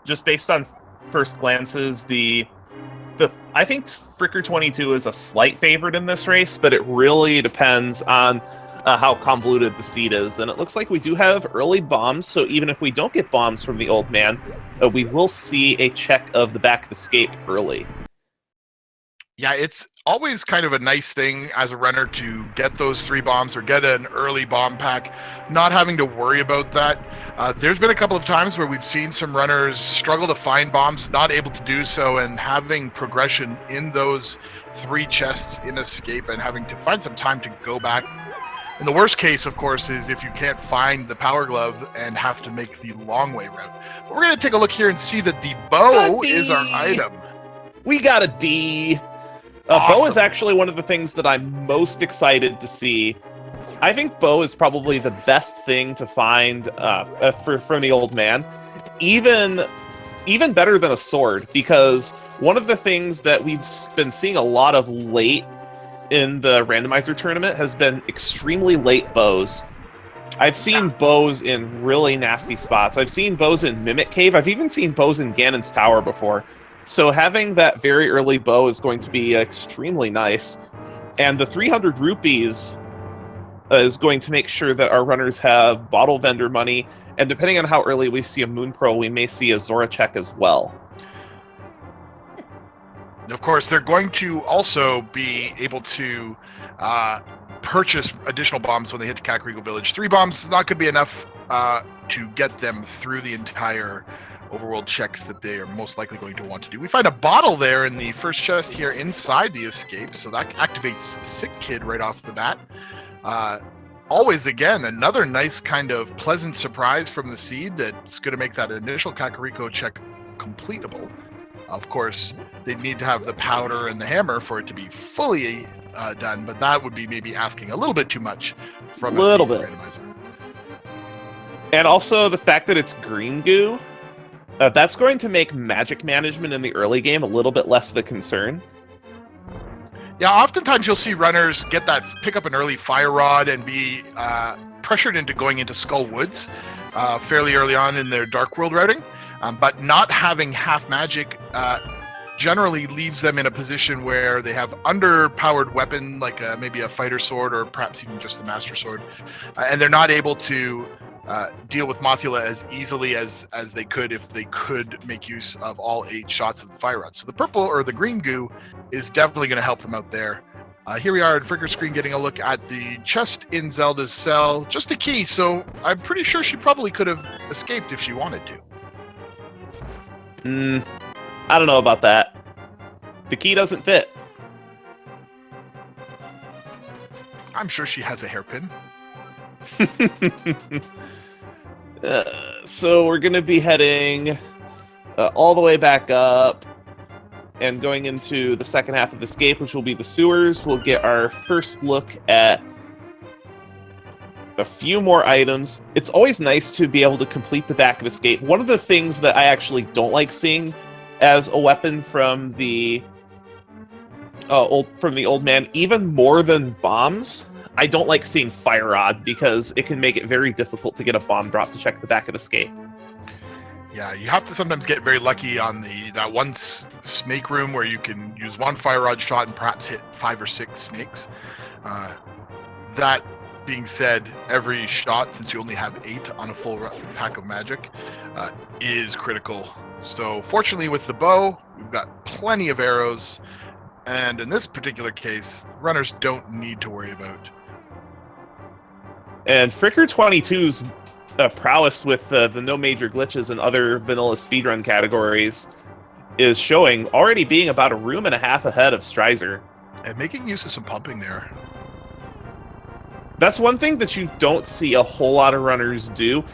just based on first glances, I think Fricker22 is a slight favorite in this race, but it really depends on how convoluted the seed is. And it looks like we do have early bombs, so even if we don't get bombs from the old man, we will see a check of the back of escape early. Yeah, it's always kind of a nice thing as a runner to get those 3 bombs or get an early bomb pack, not having to worry about that. There's been a couple of times where we've seen some runners struggle to find bombs, not able to do so, and having progression in those 3 chests in escape and having to find some time to go back. And the worst case, of course, is if you can't find the power glove and have to make the long way route. But we're going to take a look here and see that the bow is our item. We got a D. Awesome. Bow is actually one of the things that I'm most excited to see. I think bow is probably the best thing to find from the old man. Even better than a sword, because one of the things that we've been seeing a lot of late in the randomizer tournament has been extremely late bows. I've seen bows in really nasty spots. I've seen bows in Mimic Cave. I've even seen bows in Ganon's Tower before. So having that very early bow is going to be extremely nice. And the 300 rupees is going to make sure that our runners have bottle vendor money. And depending on how early we see a Moon Pearl, we may see a Zora check as well. Of course, they're going to also be able to purchase additional bombs when they hit the Kakariko Village. 3 bombs is not going to be enough to get them through the entire overworld checks that they are most likely going to want to do. We find a bottle there in the first chest here inside the escape, so that activates Sick Kid right off the bat. Always, again, another nice kind of pleasant surprise from the seed that's going to make that initial Kakariko check completable. Of course, they need to have the powder and the hammer for it to be fully done, but that would be maybe asking a little bit too much from a seed randomizer. And also the fact that it's green goo, that's going to make magic management in the early game a little bit less of a concern. Yeah, oftentimes you'll see runners pick up an early fire rod and be pressured into going into Skull Woods fairly early on in their Dark World routing, but not having half magic generally leaves them in a position where they have underpowered weapon, like maybe a fighter sword or perhaps even just the master sword, and they're not able to deal with Mothula as easily as they could if they could make use of all 8 shots of the fire rod. So the purple or the green goo is definitely going to help them out there. Here we are at Fricker's screen getting a look at the chest in Zelda's cell. Just a key, so I'm pretty sure she probably could have escaped if she wanted to. I don't know about that. The key doesn't fit. I'm sure she has a hairpin. So we're going to be heading all the way back up and going into the second half of Escape, which will be the sewers. We'll get our first look at a few more items. It's always nice to be able to complete the back of Escape. One of the things that I actually don't like seeing as a weapon from the old man, even more than bombs, I don't like seeing Fire Rod because it can make it very difficult to get a bomb drop to check the back of Escape. Yeah, you have to sometimes get very lucky on that one snake room where you can use 1 Fire Rod shot and perhaps hit 5 or 6 snakes. That being said, every shot, since you only have 8 on a full pack of magic, is critical. So fortunately with the bow, we've got plenty of arrows, and in this particular case, runners don't need to worry about. And Fricker22's prowess with the no major glitches and other vanilla speedrun categories is showing, already being about a room and a half ahead of Strizer. And making use of some pumping there. That's one thing that you don't see a whole lot of runners do.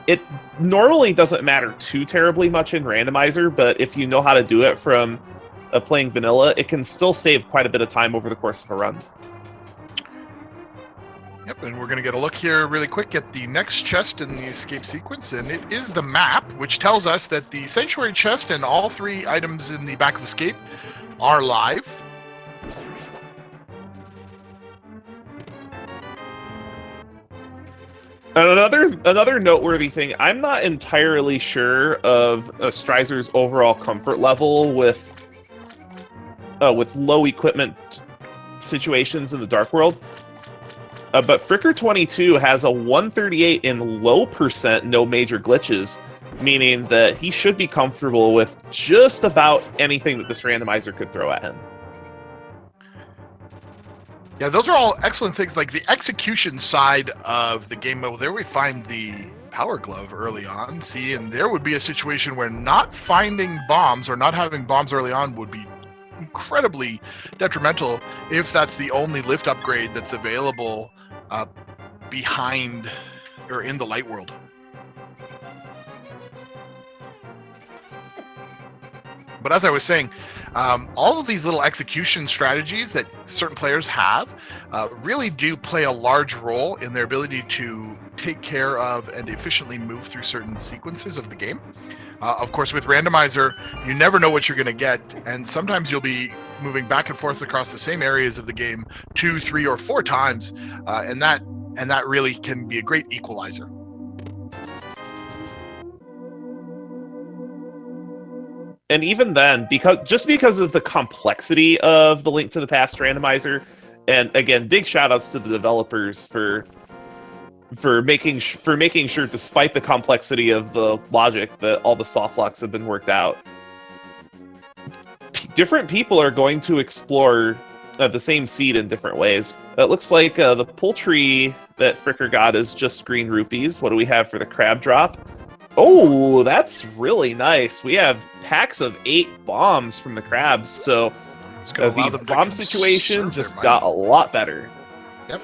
It normally doesn't matter too terribly much in Randomizer, but if you know how to do it from playing vanilla, it can still save quite a bit of time over the course of a run. Yep, and we're going to get a look here really quick at the next chest in the escape sequence, and it is the map, which tells us that the Sanctuary chest and all 3 items in the back of Escape are live. Another noteworthy thing, I'm not entirely sure of Strizer's overall comfort level with low equipment situations in the Dark World. But Fricker22 has a 138 in low percent no major glitches, meaning that he should be comfortable with just about anything that this randomizer could throw at him. Yeah, those are all excellent things. Like the execution side of the game, well, there we find the Power Glove early on. See, and there would be a situation where not finding bombs or not having bombs early on would be incredibly detrimental if that's the only lift upgrade that's available behind or in the light world. But as I was saying, all of these little execution strategies that certain players have really do play a large role in their ability to take care of and efficiently move through certain sequences of the game. Of course, with Randomizer, you never know what you're going to get, and sometimes you'll be moving back and forth across the same areas of the game 2, 3, or 4 times, and that really can be a great equalizer. And even then, because of the complexity of the Link to the Past randomizer, and again, big shout-outs to the developers for making sure, despite the complexity of the logic, that all the soft locks have been worked out. Different people are going to explore the same seed in different ways. It looks like the poultry that Fricker got is just green rupees. What do we have for the crab drop? Oh, that's really nice. We have packs of 8 bombs from the crabs, so the bomb situation just got a lot better. Yep.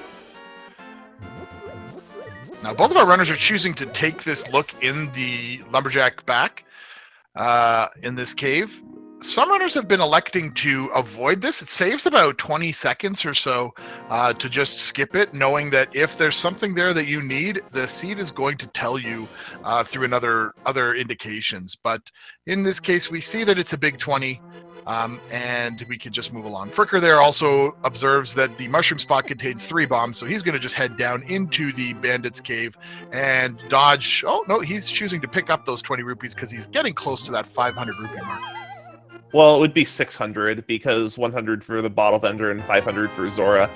Now, both of our runners are choosing to take this look in the lumberjack back in this cave. Some runners have been electing to avoid this. It saves about 20 seconds or so to just skip it, knowing that if there's something there that you need, the seed is going to tell you through other indications. But in this case, we see that it's a big 20, and we can just move along. Fricker there also observes that the mushroom spot contains 3 bombs, so he's going to just head down into the bandit's cave and dodge. Oh, no, he's choosing to pick up those 20 rupees because he's getting close to that 500 rupee mark. Well, it would be 600 because 100 for the bottle vendor and 500 for Zora.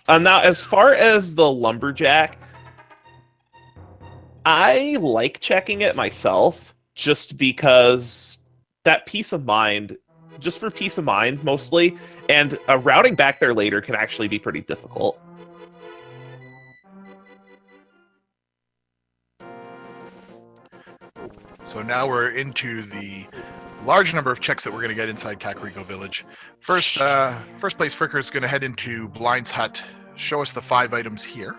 Now, as far as the lumberjack, I like checking it myself just because that peace of mind, just for peace of mind mostly, and routing back there later can actually be pretty difficult. So now we're into the large number of checks that we're going to get inside Kakariko Village. First place Fricker is going to head into Blind's hut. Show us the 5 items here.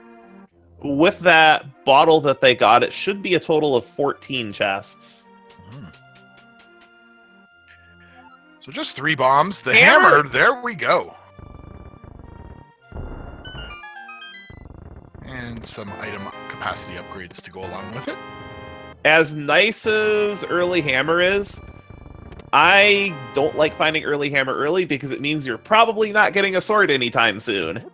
With that bottle that they got, it should be a total of 14 chests. So just 3 bombs. The hammer, there we go. And some item capacity upgrades to go along with it. As nice as early hammer is, I don't like finding early hammer early because it means you're probably not getting a sword anytime soon.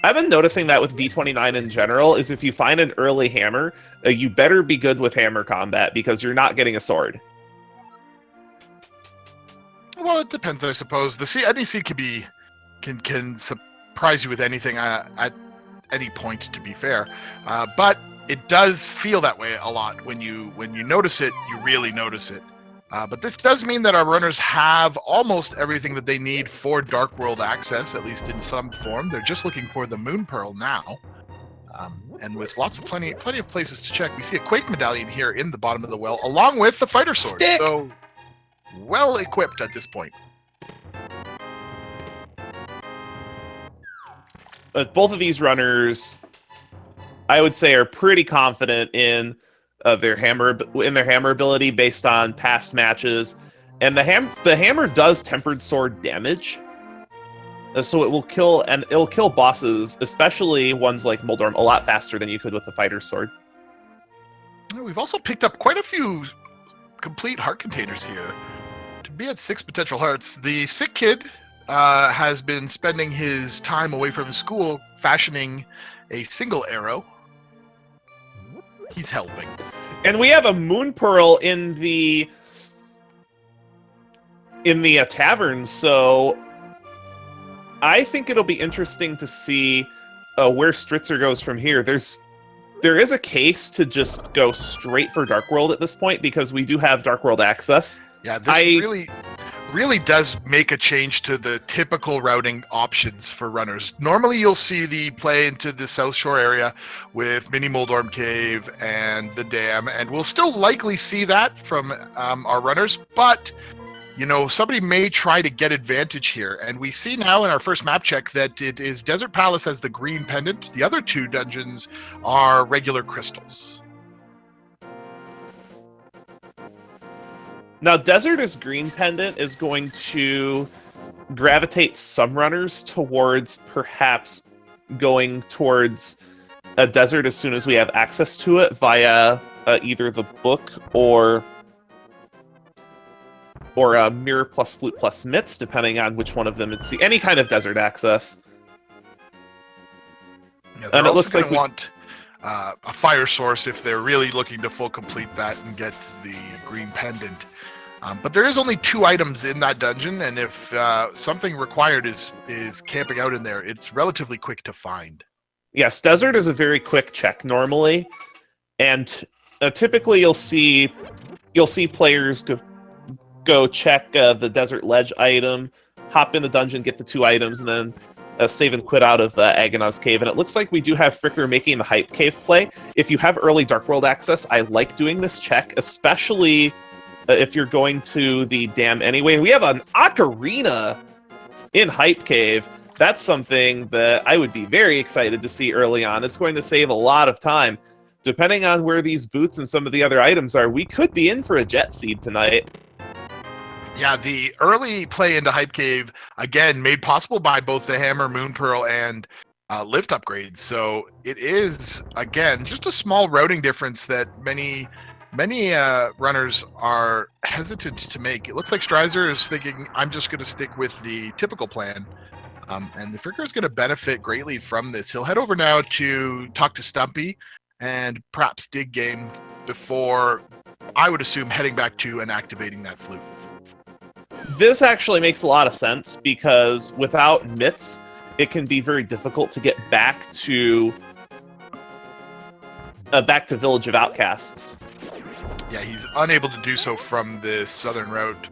I've been noticing that with V29 in general, is if you find an early hammer, you better be good with hammer combat because you're not getting a sword. Well, it depends, I suppose. Any seed can surprise you with anything at any point, to be fair. But it does feel that way a lot. When you notice it, you really notice it. But this does mean that our runners have almost everything that they need for Dark World access, at least in some form. They're just looking for the Moon Pearl now. And with plenty of places to check, we see a Quake Medallion here in the bottom of the well, along with the Fighter Sword. Stick! So, well equipped at this point. Both of these runners, I would say, are pretty confident in their hammer ability based on past matches, and the hammer does tempered sword damage, so it'll kill bosses, especially ones like Moldorm, a lot faster than you could with the fighter sword. We've also picked up quite a few complete heart containers here. To be at 6 potential hearts, the sick kid has been spending his time away from his school fashioning a single arrow. He's helping. And we have a Moon Pearl in the tavern, so I think it'll be interesting to see where Stritzer goes from here. There is a case to just go straight for Dark World at this point, because we do have Dark World access. Yeah, this really does make a change to the typical routing options for runners. Normally you'll see the play into the South Shore area with Mini Moldorm Cave and the dam, and we'll still likely see that from our runners, but you know, somebody may try to get advantage here. And we see now in our first map check that it is Desert Palace has the green pendant. The other two dungeons are regular crystals. Now, Desert's green pendant is going to gravitate some runners towards perhaps going towards a desert as soon as we have access to it via either the book or Mirror plus Flute plus Mitts, depending on which one of them it's any kind of desert access. Yeah, and it looks like we want a fire source if they're really looking to full complete that and get the green pendant. But there is only 2 items in that dungeon, and if something required is camping out in there, it's relatively quick to find. Yes, desert is a very quick check normally, and typically you'll see players go check the desert ledge item, hop in the dungeon, get the 2 items, and then save and quit out of Agonaz Cave. And it looks like we do have Fricker making the Hype Cave play. If you have early Dark World access, I like doing this check, especially if you're going to the dam anyway. We have an Ocarina in Hype Cave. That's something that I would be very excited to see early on. It's going to save a lot of time. Depending on where these boots and some of the other items are, we could be in for a Jet Seed tonight. Yeah, the early play into Hype Cave, again, made possible by both the Hammer, Moon Pearl, and lift upgrades. So it is, again, just a small routing difference that many runners are hesitant to make. It looks like Strizer is thinking, I'm just going to stick with the typical plan. And the Fricker is going to benefit greatly from this. He'll head over now to talk to Stumpy and perhaps dig game before, I would assume, heading back to and activating that flute. This actually makes a lot of sense, because without Mitts, it can be very difficult to get back to Village of Outcasts. Yeah, he's unable to do so from the southern route.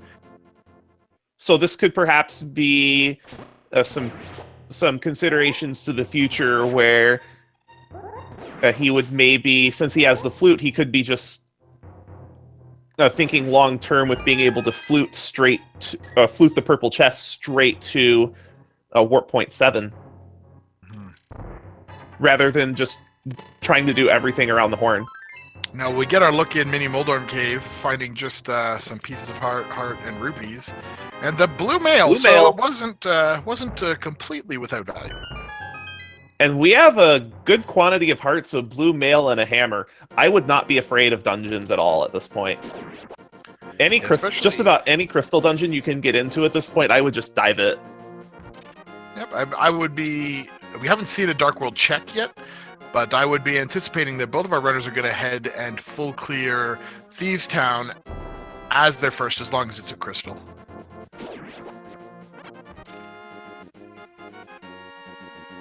So this could perhaps be some considerations to the future where he would maybe, since he has the flute, he could be just thinking long term with being able to flute the purple chest straight to Warp Point 7, rather than just trying to do everything around the horn. Now we get our look in Mini Moldorm Cave, finding just some pieces of heart, and rupees, and the blue mail. It wasn't completely without value. And we have a good quantity of hearts, a blue mail, and a hammer. I would not be afraid of dungeons at all at this point. Just about any crystal dungeon you can get into at this point, I would just dive it. Yep, I would be. We haven't seen a Dark World check yet, but I would be anticipating that both of our runners are going to head and full clear Thieves Town as their first, as long as it's a crystal.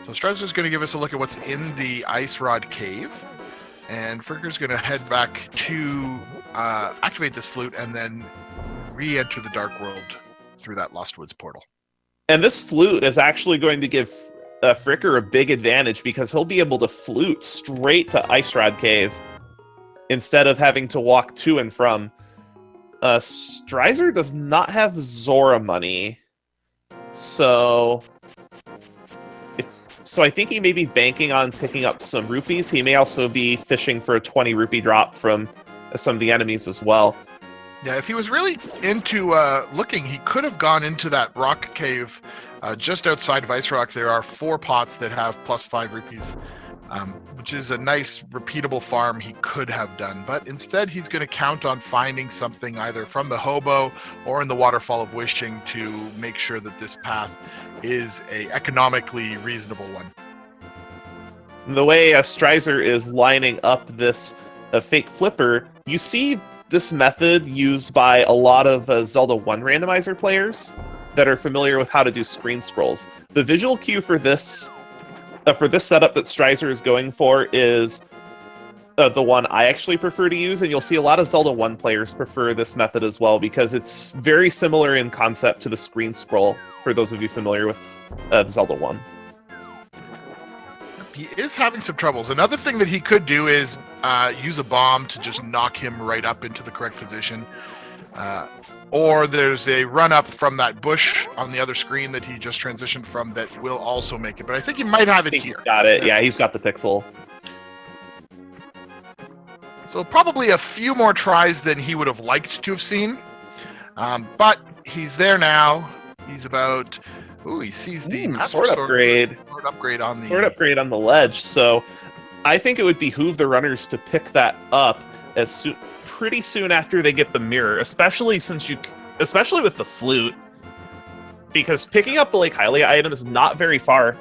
So Strizer's going to give us a look at what's in the Ice Rod Cave, and Fricker's going to head back to activate this flute and then re-enter the Dark World through that Lost Woods portal. And this flute is actually going to give Fricker a big advantage, because he'll be able to flute straight to Ice Rod Cave instead of having to walk to and from. Strizer does not have Zora money, so I think he may be banking on picking up some rupees. He may also be fishing for a 20 rupee drop from some of the enemies as well. Yeah, if he was really into looking, he could have gone into that rock cave just outside of Ice Rock. There are 4 pots that have +5 rupees which is a nice, repeatable farm he could have done. But instead, he's going to count on finding something either from the hobo or in the Waterfall of Wishing to make sure that this path is a economically reasonable one. The way Strizer is lining up this fake flipper, you see this method used by a lot of Zelda 1 randomizer players that are familiar with how to do screen scrolls. The visual cue for this setup that Strizer is going for is the one I actually prefer to use, and you'll see a lot of Zelda 1 players prefer this method as well because it's very similar in concept to the screen scroll, for those of you familiar with the Zelda 1. He is having some troubles. Another thing that he could do is use a bomb to just knock him right up into the correct position. Or there's a run up from that bush on the other screen that he just transitioned from that will also make it. But I think he might have it here. Got it. Yeah, he's got the pixel. So probably a few more tries than he would have liked to have seen. But he's there now. He's about... Ooh, he sees the sword upgrade. Sword upgrade on the... Sword upgrade on the ledge. So I think it would behoove the runners to pick that up pretty soon after they get the mirror, especially with the flute, because picking up the Lake Hylia item is not very far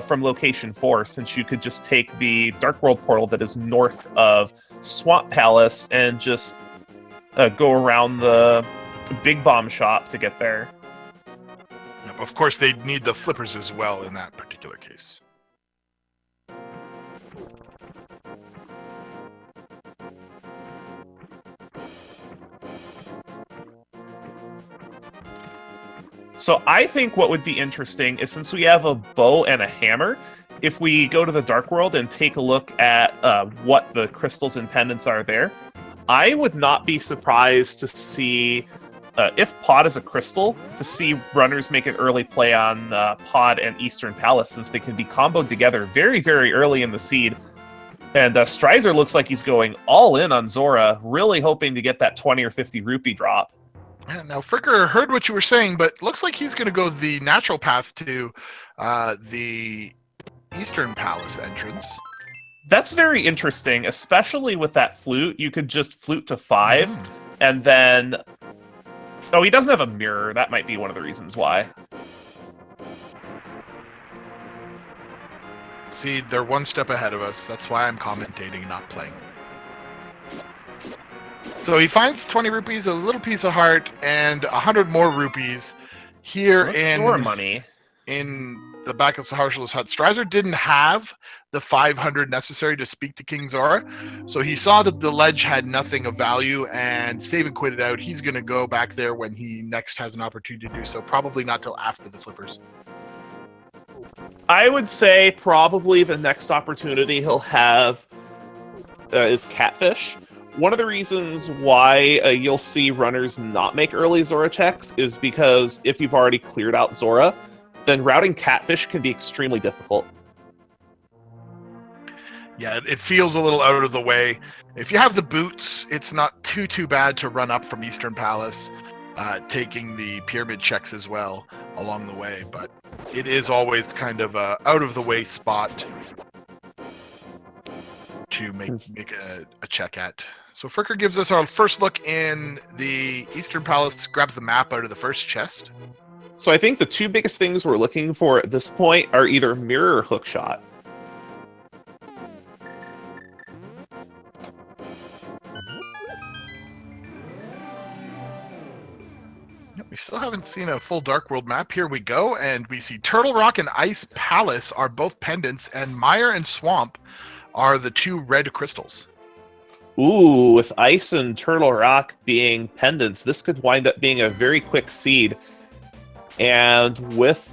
from location 4, since you could just take the Dark World portal that is north of Swamp Palace and just go around the Big Bomb shop to get there. Of course, they need the flippers as well in that particular case. So I think what would be interesting is, since we have a bow and a hammer, if we go to the Dark World and take a look at what the crystals and pendants are there, I would not be surprised to see, if Pod is a crystal, to see runners make an early play on Pod and Eastern Palace, since they can be comboed together very, very early in the seed. And Strizer looks like he's going all in on Zora, really hoping to get that 20 or 50 rupee drop. Yeah, now, Fricker heard what you were saying, but looks like he's going to go the natural path to the Eastern Palace entrance. That's very interesting, especially with that flute. You could just flute to 5, and then... Oh, he doesn't have a mirror. That might be one of the reasons why. See, they're one step ahead of us. That's why I'm commentating, not playing. So he finds 20 rupees, a little piece of heart, and 100 more rupees here Zora money. In the back of Saharshal's hut. Strizer didn't have the 500 necessary to speak to King Zora, so he saw that the ledge had nothing of value and save and quit it out. He's going to go back there when he next has an opportunity to do so, probably not till after the flippers. I would say probably the next opportunity he'll have is Catfish. One of the reasons why you'll see runners not make early Zora checks is because if you've already cleared out Zora, then routing Catfish can be extremely difficult. Yeah, it feels a little out of the way. If you have the boots, it's not too bad to run up from Eastern Palace, taking the pyramid checks as well along the way, but it is always kind of a out of the way spot to make a check at. So Fricker gives us our first look in the Eastern Palace, grabs the map out of the first chest. So I think the two biggest things we're looking for at this point are either mirror or hookshot. We still haven't seen a full Dark World map. Here we go, and we see Turtle Rock and Ice Palace are both pendants, and Mire and Swamp are the two red crystals. Ooh, with Ice and Turtle Rock being pendants, this could wind up being a very quick seed. And with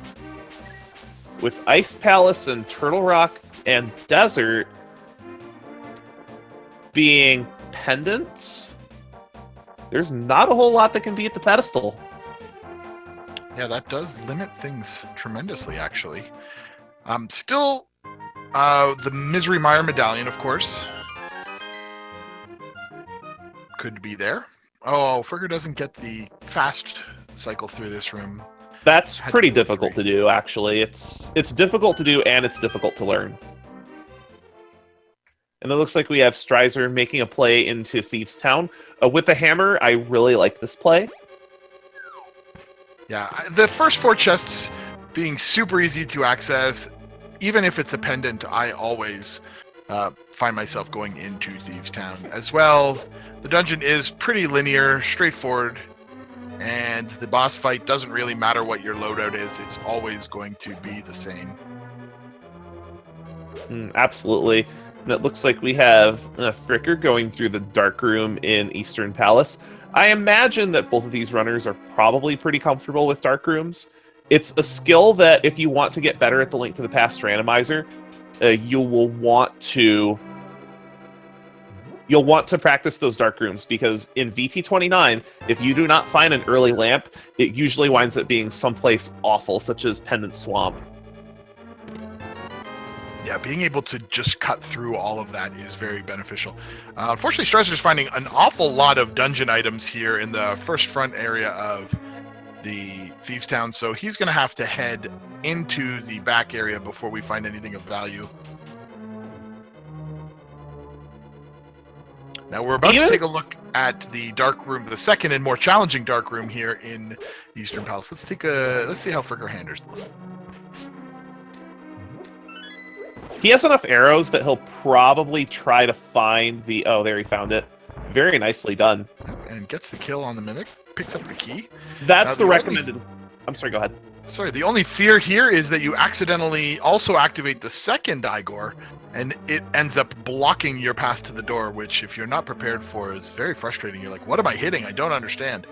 Ice Palace and Turtle Rock and Desert being pendants, there's not a whole lot that can be at the pedestal. Yeah, that does limit things tremendously, actually. Still, the Misery Mire Medallion, of course, could be there. Oh, Fricker doesn't get the fast cycle through this room. That's pretty difficult to do, actually. It's difficult to do, and it's difficult to learn. And it looks like we have Strizer making a play into Thieves Town. With the hammer, I really like this play. Yeah, the first 4 chests being super easy to access, even if it's a pendant, I always find myself going into Thieves Town as well. The dungeon is pretty linear, straightforward, and the boss fight doesn't really matter what your loadout is. It's always going to be the same. Absolutely. And it looks like we have Fricker going through the dark room in Eastern Palace. I imagine that both of these runners are probably pretty comfortable with dark rooms. It's a skill that if you want to get better at the Link to the Past randomizer, you'll want to practice those dark rooms, because in VT29, if you do not find an early lamp, it usually winds up being someplace awful, such as Pendant Swamp. Yeah, being able to just cut through all of that is very beneficial. Unfortunately, Strizer is finding an awful lot of dungeon items here in the first front area of the Thieves Town, so he's going to have to head into the back area before we find anything of value. Now we're about to take a look at the dark room, the second and more challenging dark room here in Eastern Palace. Let's see how Fricker handles this. He has enough arrows that he'll probably try to find the... Oh, there, he found it. Very nicely done. And gets the kill on the Mimic, picks up the key. That's the recommended... I'm sorry, go ahead. Sorry, the only fear here is that you accidentally also activate the second Igor, and it ends up blocking your path to the door, which, if you're not prepared for, is very frustrating. You're like, what am I hitting? I don't understand.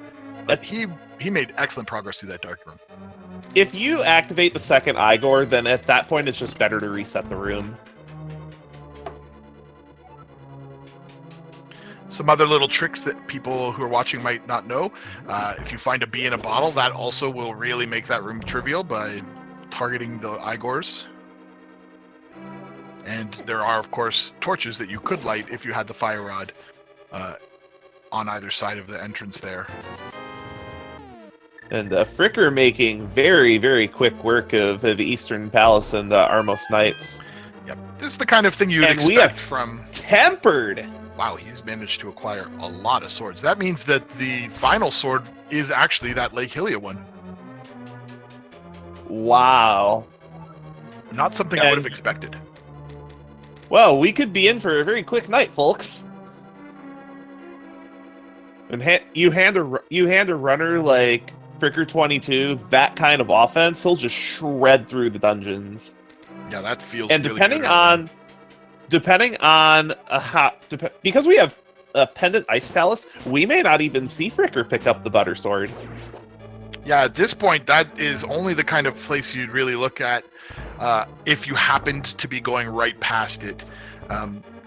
But he made excellent progress through that dark room. If you activate the second Igor, then at that point it's just better to reset the room. Some other little tricks that people who are watching might not know. If you find a bee in a bottle, that also will really make that room trivial by targeting the Igors. And there are, of course, torches that you could light if you had the fire rod on either side of the entrance there. And Fricker making very, very quick work of the Eastern Palace and Armos Knights. Yep, this is the kind of thing you'd expect we have from... Tempered! Wow, he's managed to acquire a lot of swords. That means that the final sword is actually that Lake Hylia one. Wow. Not something I would have expected. Well, we could be in for a very quick night, folks. And you hand a runner like Fricker22 that kind of offense, he'll just shred through the dungeons. Yeah, that feels. And really depending on because we have a Pendant Ice Palace, we may not even see Fricker pick up the Butter Sword. Yeah, at this point, that is only the kind of place you'd really look at if you happened to be going right past it.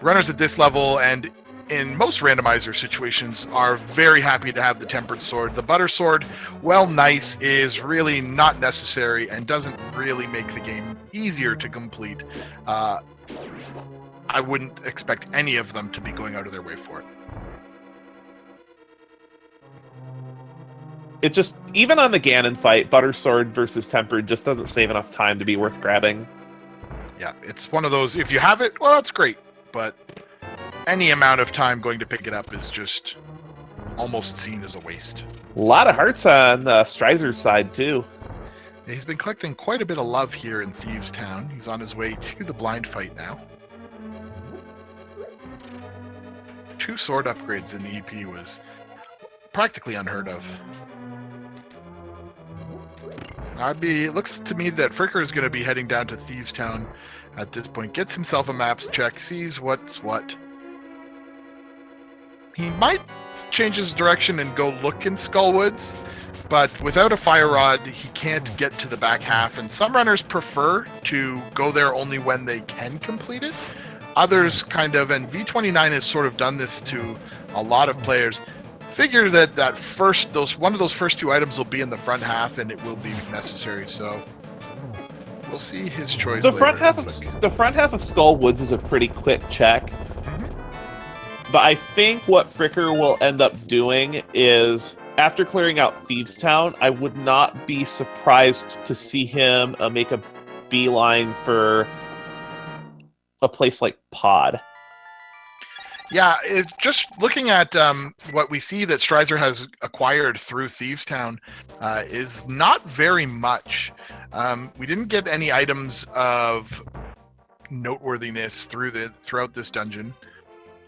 Runners at this level and in most randomizer situations are very happy to have the Tempered Sword. The Butter Sword, well, nice, is really not necessary and doesn't really make the game easier to complete. I wouldn't expect any of them to be going out of their way for it. It just, even on the Ganon fight, Butter Sword versus Tempered just doesn't save enough time to be worth grabbing. Yeah, it's one of those, if you have it, well, that's great, but any amount of time going to pick it up is just almost seen as a waste. A lot of hearts on Strizer's side, too. Yeah, he's been collecting quite a bit of love here in Thieves Town. He's on his way to the blind fight now. 2 sword upgrades in the EP was practically unheard of. It looks to me that Fricker is going to be heading down to Thieves Town at this point. Gets himself a maps check, sees what's what. He might change his direction and go look in Skullwoods, but without a fire rod, he can't get to the back half, and some runners prefer to go there only when they can complete it. Others kind of, and V29 has sort of done this to a lot of players, figure that one of those first 2 items will be in the front half and it will be necessary, so we'll see his choice. The front half of Skullwoods is a pretty quick check. But I think what Fricker will end up doing is, after clearing out Thieves Town, I would not be surprised to see him make a beeline for a place like Pod. Yeah, just looking at what we see that Strizer has acquired through Thieves Town is not very much. We didn't get any items of noteworthiness throughout this dungeon.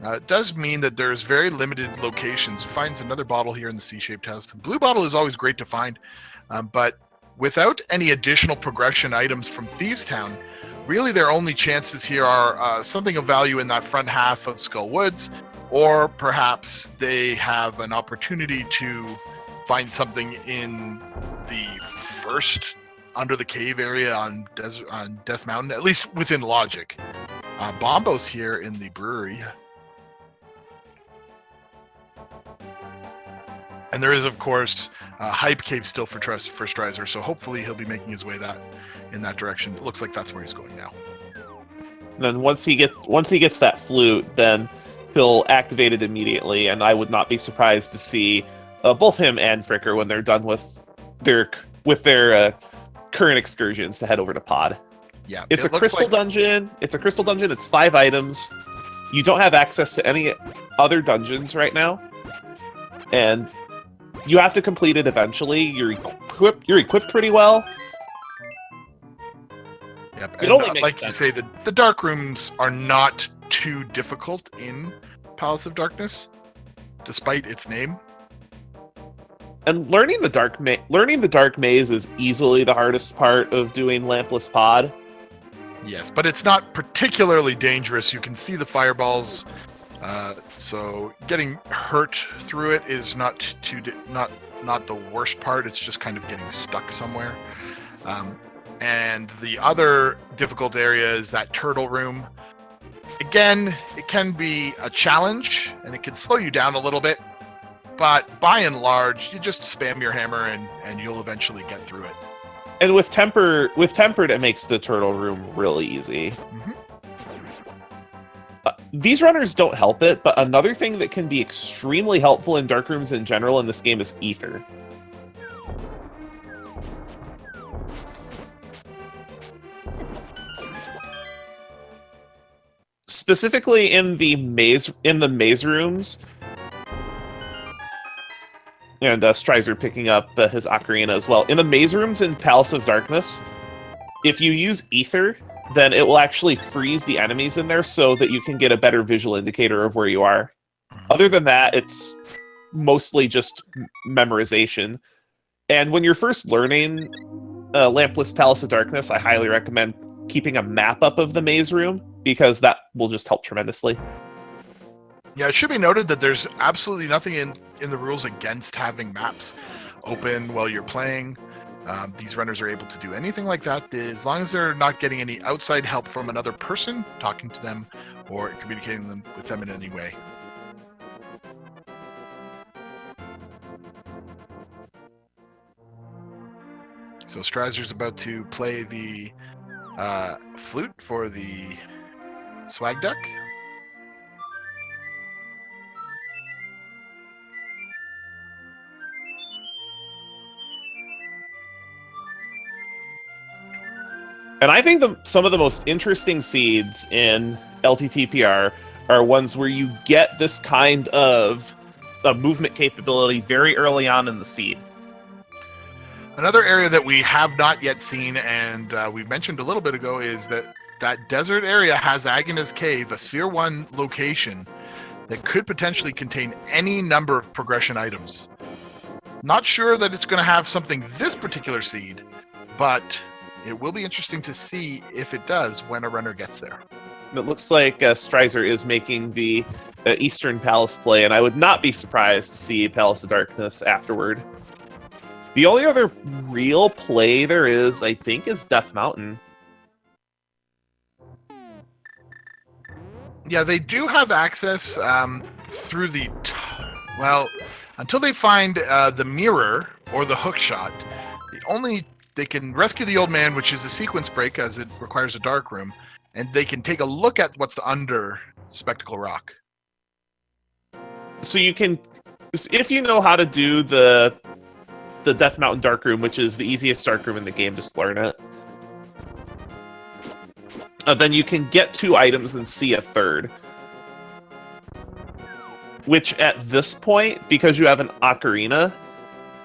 It does mean that there's very limited locations. Finds another bottle here in the C-shaped house. The blue bottle is always great to find, but without any additional progression items from Thieves Town, really their only chances here are something of value in that front half of Skull Woods, or perhaps they have an opportunity to find something in the first under the cave area on Death Mountain, at least within logic. Bombo's here in the brewery. And there is, of course, Hype Cave still for Strizer, so hopefully he'll be making his way in that direction. It looks like that's where he's going now. And then once he gets that flute, then he'll activate it immediately, and I would not be surprised to see both him and Fricker when they're done with their current excursions to head over to Pod. Yeah, it's a crystal dungeon. It's a crystal dungeon. It's 5 items. You don't have access to any other dungeons right now, and you have to complete it eventually. You're equipped pretty well. Yep, and like you say, the dark rooms are not too difficult in Palace of Darkness, despite its name. And learning the dark maze is easily the hardest part of doing Lampless Pod. Yes, but it's not particularly dangerous. You can see the fireballs, so getting hurt through it is not the worst part. It's just kind of getting stuck somewhere. And the other difficult area is that turtle room. Again, it can be a challenge, and it can slow you down a little bit. But by and large, you just spam your hammer, and you'll eventually get through it. And with tempered, it makes the turtle room really easy. Mm-hmm. These runners don't help it, but another thing that can be extremely helpful in dark rooms in general in this game is ether. Specifically in the maze rooms, and Strizer picking up his ocarina as well. In the maze rooms in Palace of Darkness, if you use ether, then it will actually freeze the enemies in there so that you can get a better visual indicator of where you are. Other than that, it's mostly just memorization. And when you're first learning Lampless Palace of Darkness, I highly recommend keeping a map up of the maze room, because that will just help tremendously. Yeah, it should be noted that there's absolutely nothing in the rules against having maps open while you're playing. These runners are able to do anything like that as long as they're not getting any outside help from another person, talking to them, or communicating with them in any way. So Strizer's about to play the flute for the swag duck. And I think some of the most interesting seeds in LTTPR are ones where you get this kind of movement capability very early on in the seed. Another area that we have not yet seen, and we mentioned a little bit ago, is that desert area has Agana's Cave, a Sphere 1 location that could potentially contain any number of progression items. Not sure that it's going to have something this particular seed, but it will be interesting to see if it does when a runner gets there. It looks like Strizer is making the Eastern Palace play, and I would not be surprised to see Palace of Darkness afterward. The only other real play there is, I think, is Death Mountain. Yeah, they do have access through the... well, until they find the mirror or the hook shot, they can rescue the old man, which is a sequence break, as it requires a dark room, and they can take a look at what's under Spectacle Rock. So you can, if you know how to do the Death Mountain dark room, which is the easiest dark room in the game, just learn it. Then you can get 2 items and see a third. which at this point, because you have an ocarina,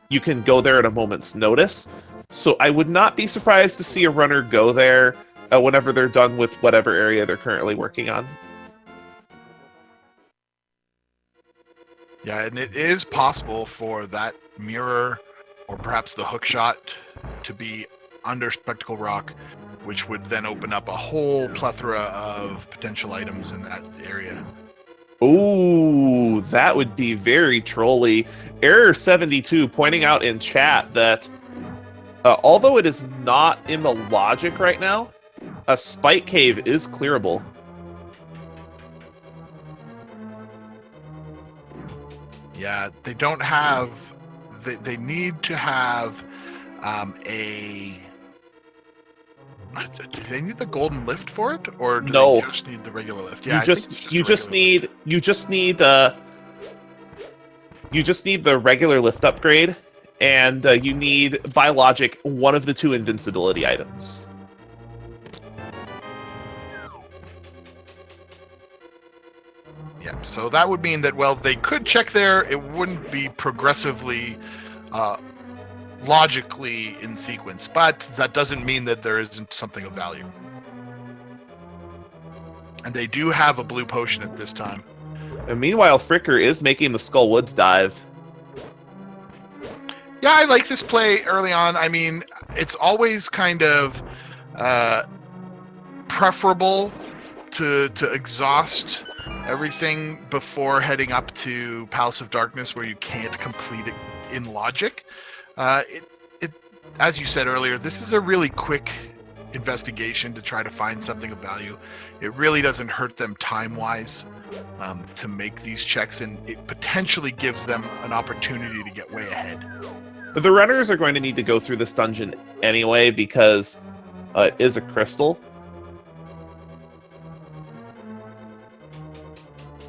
you can go there at a moment's notice. So I would not be surprised to see a runner go there whenever they're done with whatever area they're currently working on. Yeah, and it is possible for that mirror or perhaps the hook shot to be under Spectacle Rock, which would then open up a whole plethora of potential items in that area. Ooh, that would be very trolly. Error72 pointing out in chat that although it is not in the logic right now, a Spike Cave is clearable. Yeah, they don't have... They need to have a... Do they need the golden lift for it, or do No. they just need the regular lift? Yeah, you just need the regular lift upgrade, and you need by logic one of the 2 invincibility items. Yeah, so that would mean that, well, they could check there. It wouldn't be progressively, logically in sequence, but that doesn't mean that there isn't something of value. And they do have a blue potion at this time. And meanwhile, Fricker is making the Skull Woods dive. Yeah, I like this play early on. I mean, it's always kind of preferable to exhaust everything before heading up to Palace of Darkness, where you can't complete it in logic. As you said earlier, this is a really quick investigation to try to find something of value. It really doesn't hurt them time-wise to make these checks, and it potentially gives them an opportunity to get way ahead. The runners are going to need to go through this dungeon anyway because it is a crystal.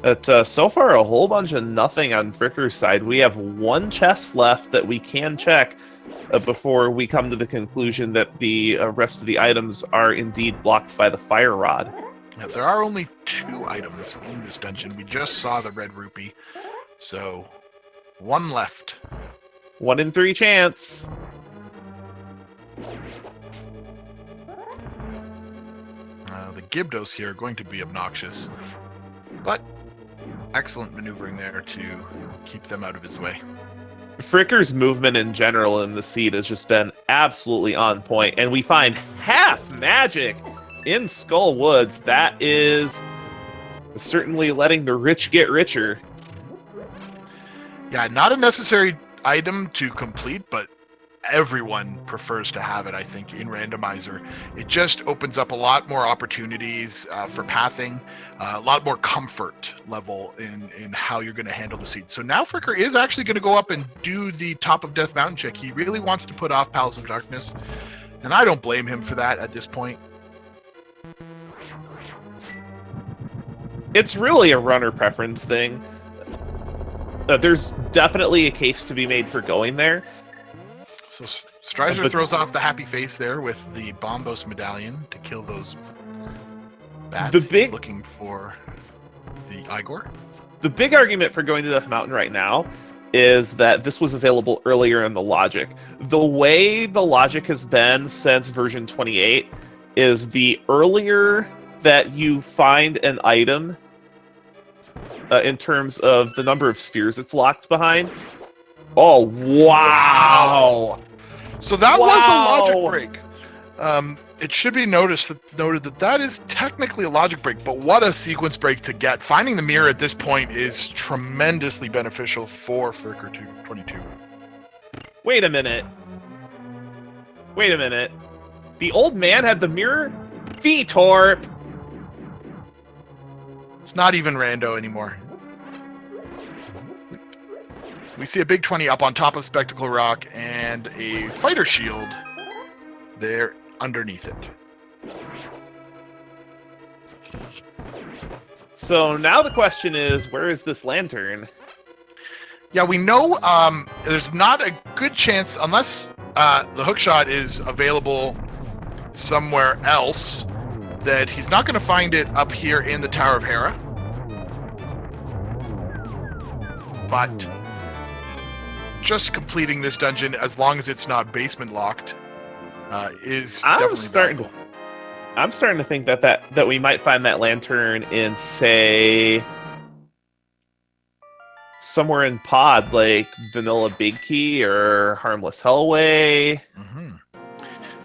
But so far, a whole bunch of nothing on Fricker's side. We have 1 chest left that we can check before we come to the conclusion that the rest of the items are indeed blocked by the fire rod. Now, there are only 2 items in this dungeon. We just saw the red rupee, so 1 left. 1 in 3 chance. The Gibdos here are going to be obnoxious, but excellent maneuvering there to keep them out of his way. Fricker's movement in general in the seat has just been absolutely on point, and we find half magic in Skull Woods. That is certainly letting the rich get richer. Yeah, not a necessary item to complete, but everyone prefers to have it, I think, in Randomizer. It just opens up a lot more opportunities for pathing, a lot more comfort level in how you're going to handle the seed. So now Fricker is actually going to go up and do the top of Death Mountain check. He really wants to put off Palace of Darkness, and I don't blame him for that at this point. It's really a runner preference thing. There's definitely a case to be made for going there. So Strizer throws off the happy face there with the Bombos medallion to kill those bats. He's looking for the Igor. The big argument for going to Death Mountain right now is that this was available earlier in the logic. The way the logic has been since version 28 is the earlier that you find an item in terms of the number of spheres it's locked behind. Oh, wow! So that was a logic break. It should be noted that that is technically a logic break, but what a sequence break to get. Finding the mirror at this point is tremendously beneficial for Fricker22. Wait a minute. The old man had the mirror? V-Torp! It's not even rando anymore. We see a big 20 up on top of Spectacle Rock and a fighter shield there underneath it. So now the question is, where is this lantern? Yeah, we know there's not a good chance, unless the hookshot is available somewhere else, that he's not going to find it up here in the Tower of Hera. but just completing this dungeon, as long as it's not basement locked, is definitely valuable. I'm starting to think that we might find that lantern in, say, somewhere in Pod, like Vanilla Big Key or Harmless Hellway. Mm-hmm.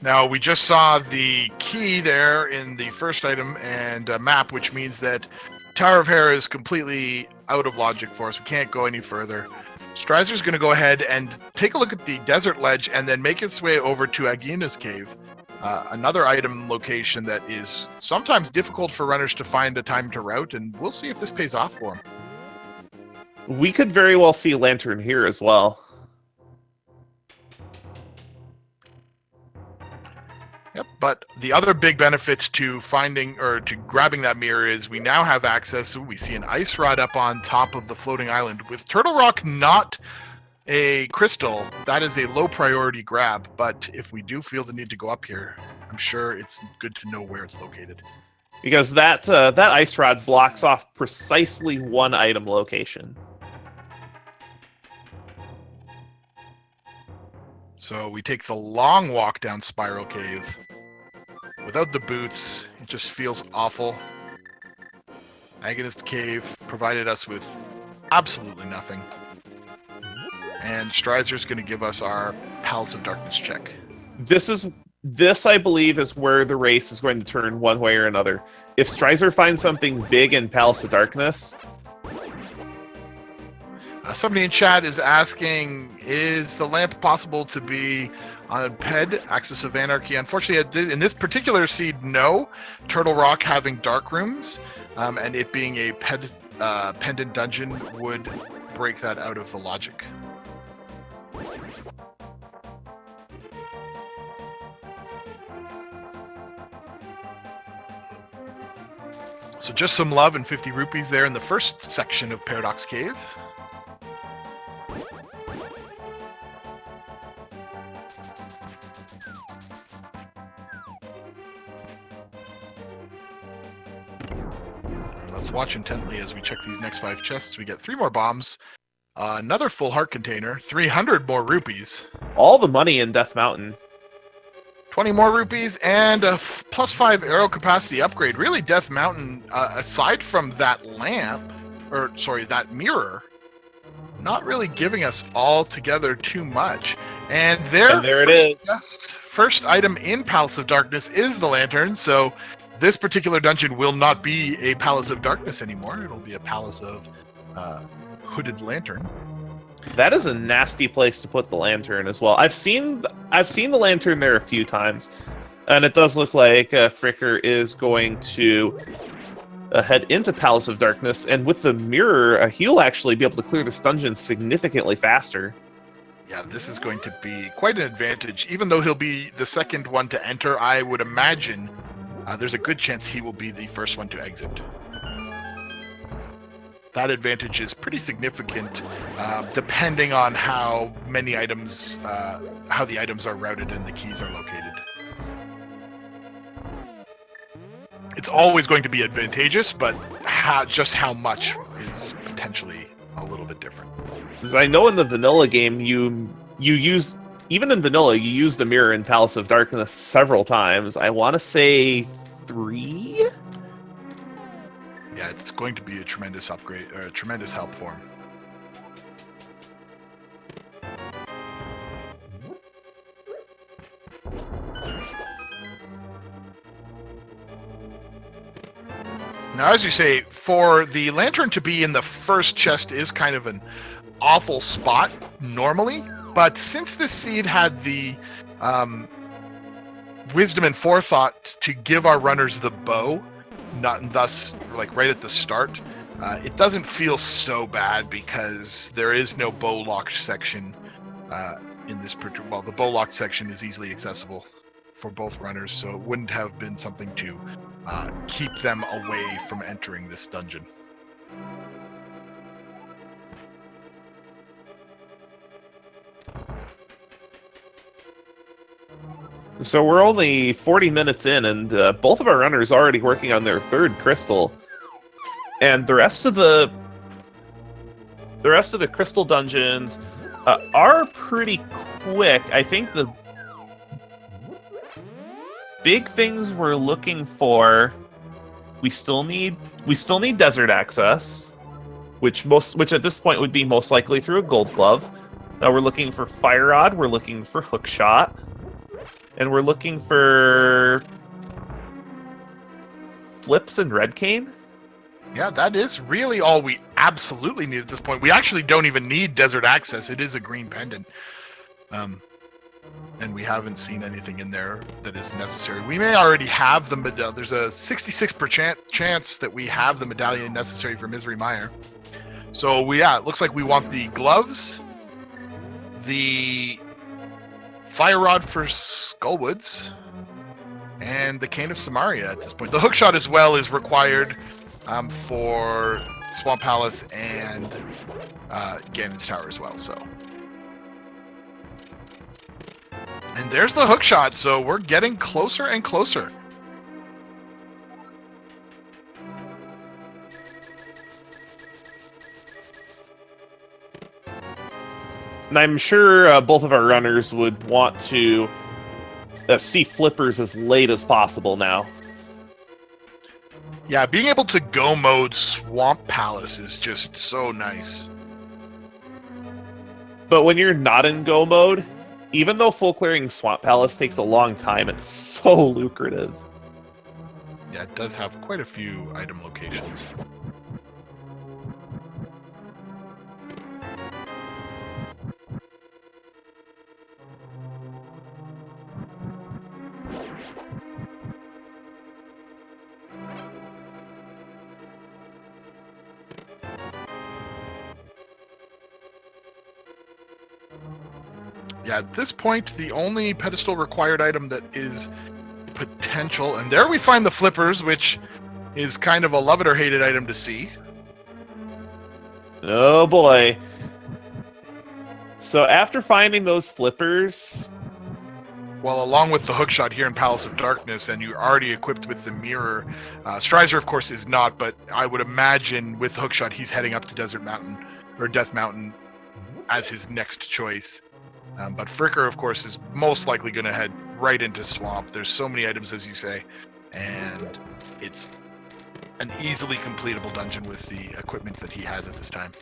Now, we just saw the key there in the first item and map, which means that Tower of Hera is completely out of logic for us. We can't go any further. Strizer's going to go ahead and take a look at the desert ledge and then make its way over to Agina's cave, another item location that is sometimes difficult for runners to find a time to route, and we'll see if this pays off for him. We could very well see a lantern here as well. Yep, but the other big benefit to finding or to grabbing that mirror is we now have access. We see an ice rod up on top of the floating island. With Turtle Rock not a crystal, that is a low priority grab, but if we do feel the need to go up here, I'm sure it's good to know where it's located. Because that ice rod blocks off precisely one item location. So we take the long walk down Spiral Cave. Without the boots, it just feels awful. Agonist Cave provided us with absolutely nothing. And Strizer's going to give us our Palace of Darkness check. This, I believe, is where the race is going to turn one way or another. If Strizer finds something big in Palace of Darkness... somebody in chat is asking, is the lamp possible to be on PED, Axis of Anarchy? Unfortunately, in this particular seed, no. Turtle Rock having dark rooms, and it being a PED pendant dungeon would break that out of the logic. So just some love and 50 rupees there in the first section of Paradox Cave. Let's watch intently as we check these next 5 chests. We get 3 more bombs, another full heart container, 300 more rupees. All the money in Death Mountain. 20 more rupees, and a +5 arrow capacity upgrade. Really, Death Mountain, aside from that lamp, or sorry, that mirror, not really giving us altogether too much. And there it is. Just first item in Palace of Darkness is the lantern, so this particular dungeon will not be a Palace of Darkness anymore. It'll be a Palace of Hooded Lantern. That is a nasty place to put the lantern as well. I've seen the lantern there a few times, and it does look like Fricker is going to head into Palace of Darkness, and with the mirror, he'll actually be able to clear this dungeon significantly faster. Yeah, this is going to be quite an advantage. Even though he'll be the second one to enter, I would imagine there's a good chance he will be the first one to exit. That advantage is pretty significant, depending on how many items, how the items are routed and the keys are located. It's always going to be advantageous, but just how much is potentially a little bit different. Because I know in the vanilla game, you use, even in vanilla, you use the mirror in Palace of Darkness several times. I want to say 3? Yeah, it's going to be a tremendous upgrade, or a tremendous help for him. Now, as you say, for the lantern to be in the first chest is kind of an awful spot normally, but since this seed had the wisdom and forethought to give our runners the bow, not thus like right at the start, it doesn't feel so bad because there is no bow locked section in this particular. Well, the bow locked section is easily accessible for both runners, so it wouldn't have been something to keep them away from entering this dungeon. So we're only 40 minutes in, and both of our runners are already working on their 3rd crystal. And the rest of the The rest of the crystal dungeons are pretty quick. I think the big things we're looking for, we still need desert access, which at this point would be most likely through a gold glove. We're looking for fire rod, we're looking for hook shot, and we're looking for flips and red cane. Yeah, that is really all we absolutely need at this point. We actually don't even need desert access. It is a green pendant. And we haven't seen anything in there that is necessary. We may already have the medallion. There's a 66% chance that we have the medallion necessary for Misery Mire. So it looks like we want the gloves, the fire rod for Skullwoods, and the cane of Samaria at this point. The hookshot as well is required for Swamp Palace and Ganon's Tower as well. So. And there's the hookshot, so we're getting closer and closer. And I'm sure both of our runners would want to see flippers as late as possible now. Yeah, being able to go mode Swamp Palace is just so nice. But when you're not in go mode, even though full clearing Swamp Palace takes a long time, it's so lucrative. Yeah, it does have quite a few item locations. Yeah, at this point, the only pedestal required item that is potential, and there we find the flippers, which is kind of a love it or hate it item to see. Oh boy. So after finding those flippers... Well, along with the hookshot here in Palace of Darkness, and you're already equipped with the mirror. Strizer, of course, is not, but I would imagine with hookshot, he's heading up to Desert Mountain, or Death Mountain, as his next choice. But Fricker, of course, is most likely going to head right into Swamp. There's so many items, as you say, and it's an easily completable dungeon with the equipment that he has at this time.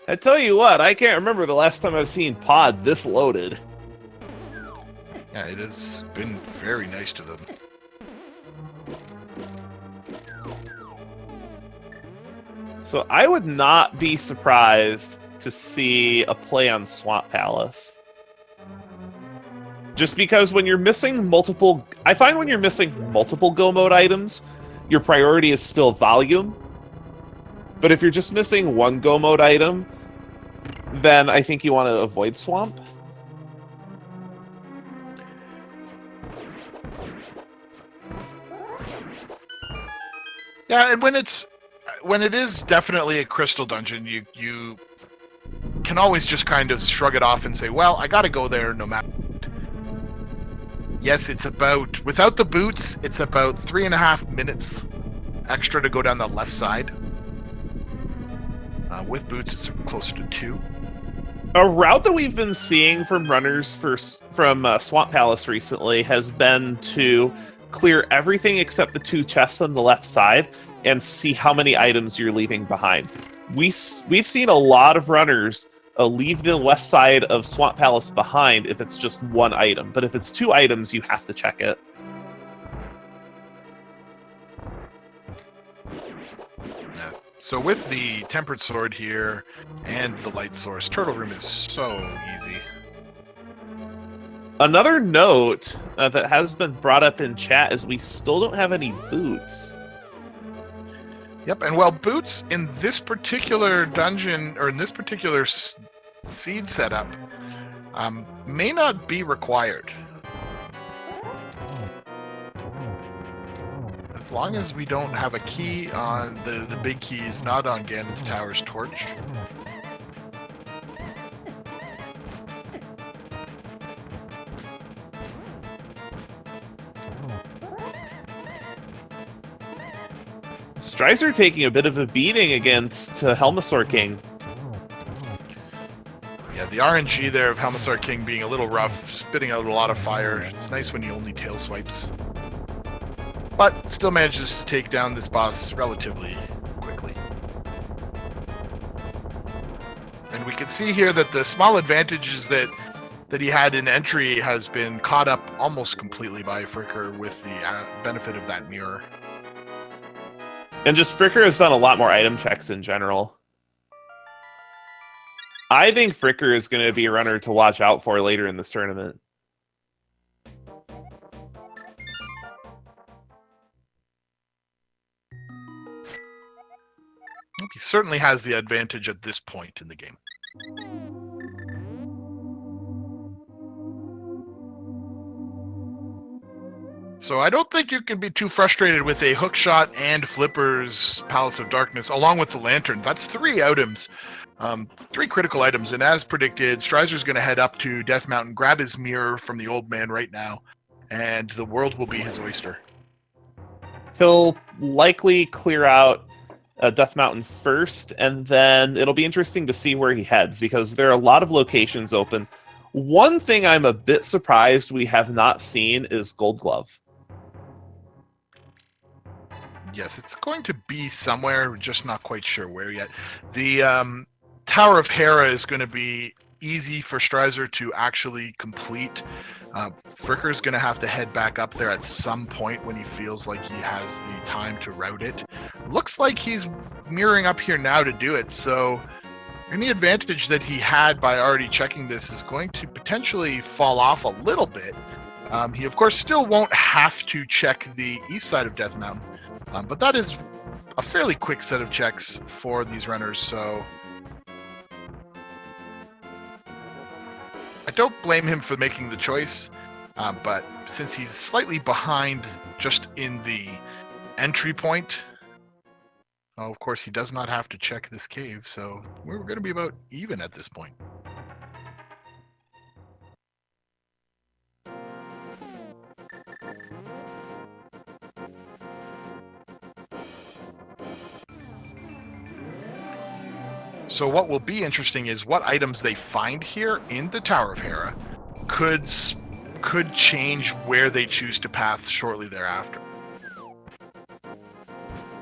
I tell you what, I can't remember the last time I've seen Pod this loaded. Yeah, it has been very nice to them. So I would not be surprised to see a play on Swamp Palace. Just because when you're missing multiple... I find when you're missing multiple go mode items, your priority is still volume. But if you're just missing one go mode item, then I think you want to avoid Swamp. Yeah, and when it is definitely a crystal dungeon, you can always just kind of shrug it off and say, well, I gotta go there no matter what. Yes, it's about, without the boots, it's about 3.5 minutes extra to go down the left side. With boots, it's closer to 2. A route that we've been seeing from runners from Swamp Palace recently has been to clear everything except the 2 chests on the left side and see how many items you're leaving behind. We've seen a lot of runners leave the west side of Swamp Palace behind if it's just 1 item, but if it's 2 items, you have to check it. Yeah. So with the Tempered Sword here and the Light Source, Turtle Room is so easy. Another note that has been brought up in chat is we still don't have any boots. Yep, and well, boots in this particular dungeon, or in this particular seed setup, may not be required. As long as we don't have a key on, the big key is not on Ganon's Tower's torch. Strizer taking a bit of a beating against Helmasaur King. The RNG there of Helmasaur King being a little rough, spitting out a lot of fire. It's nice when he only tail swipes. But still manages to take down this boss relatively quickly. And we can see here that the small advantages that he had in entry has been caught up almost completely by Fricker with the benefit of that mirror. And just Fricker has done a lot more item checks in general. I think Fricker is going to be a runner to watch out for later in this tournament. He certainly has the advantage at this point in the game. So I don't think you can be too frustrated with a hookshot and Flipper's Palace of Darkness, along with the Lantern. That's 3 items, 3 critical items. And as predicted, Strizer's going to head up to Death Mountain, grab his mirror from the old man right now, and the world will be his oyster. He'll likely clear out Death Mountain first, and then it'll be interesting to see where he heads, because there are a lot of locations open. One thing I'm a bit surprised we have not seen is Gold Glove. Yes, it's going to be somewhere, we're just not quite sure where yet. The Tower of Hera is going to be easy for Strizer to actually complete. Fricker's going to have to head back up there at some point when he feels like he has the time to route it. Looks like he's mirroring up here now to do it, so any advantage that he had by already checking this is going to potentially fall off a little bit. He, of course, still won't have to check the east side of Death Mountain, but that is a fairly quick set of checks for these runners, so I don't blame him for making the choice, but since he's slightly behind just in the entry point, well, of course he does not have to check this cave, so we're going to be about even at this point. So what will be interesting is what items they find here in the Tower of Hera could change where they choose to path shortly thereafter.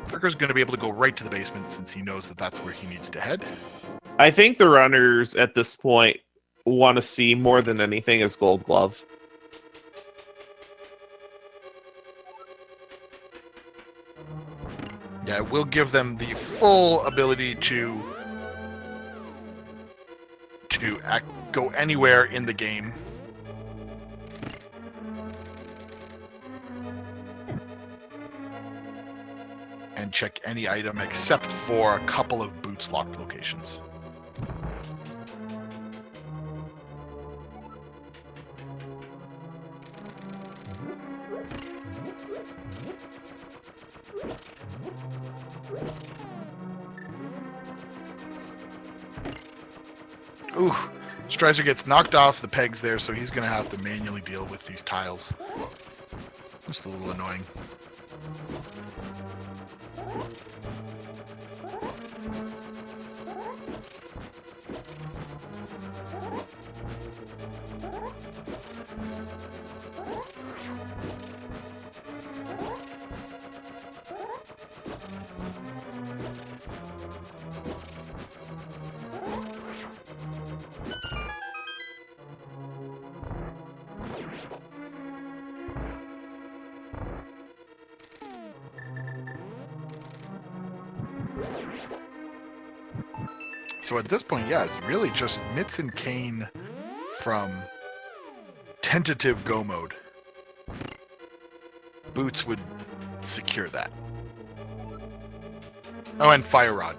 Fricker's going to be able to go right to the basement since he knows that that's where he needs to head. I think the runners at this point want to see more than anything is Gold Glove. Yeah, it will give them the full ability to go anywhere in the game. And check any item except for a couple of boots locked locations. Ooh, Strizer gets knocked off the pegs there, so he's going to have to manually deal with these tiles. Just a little annoying. So at this point, yeah, it's really just Mitz and Kane from tentative go mode. Boots would secure that. Oh, and Fire Rod.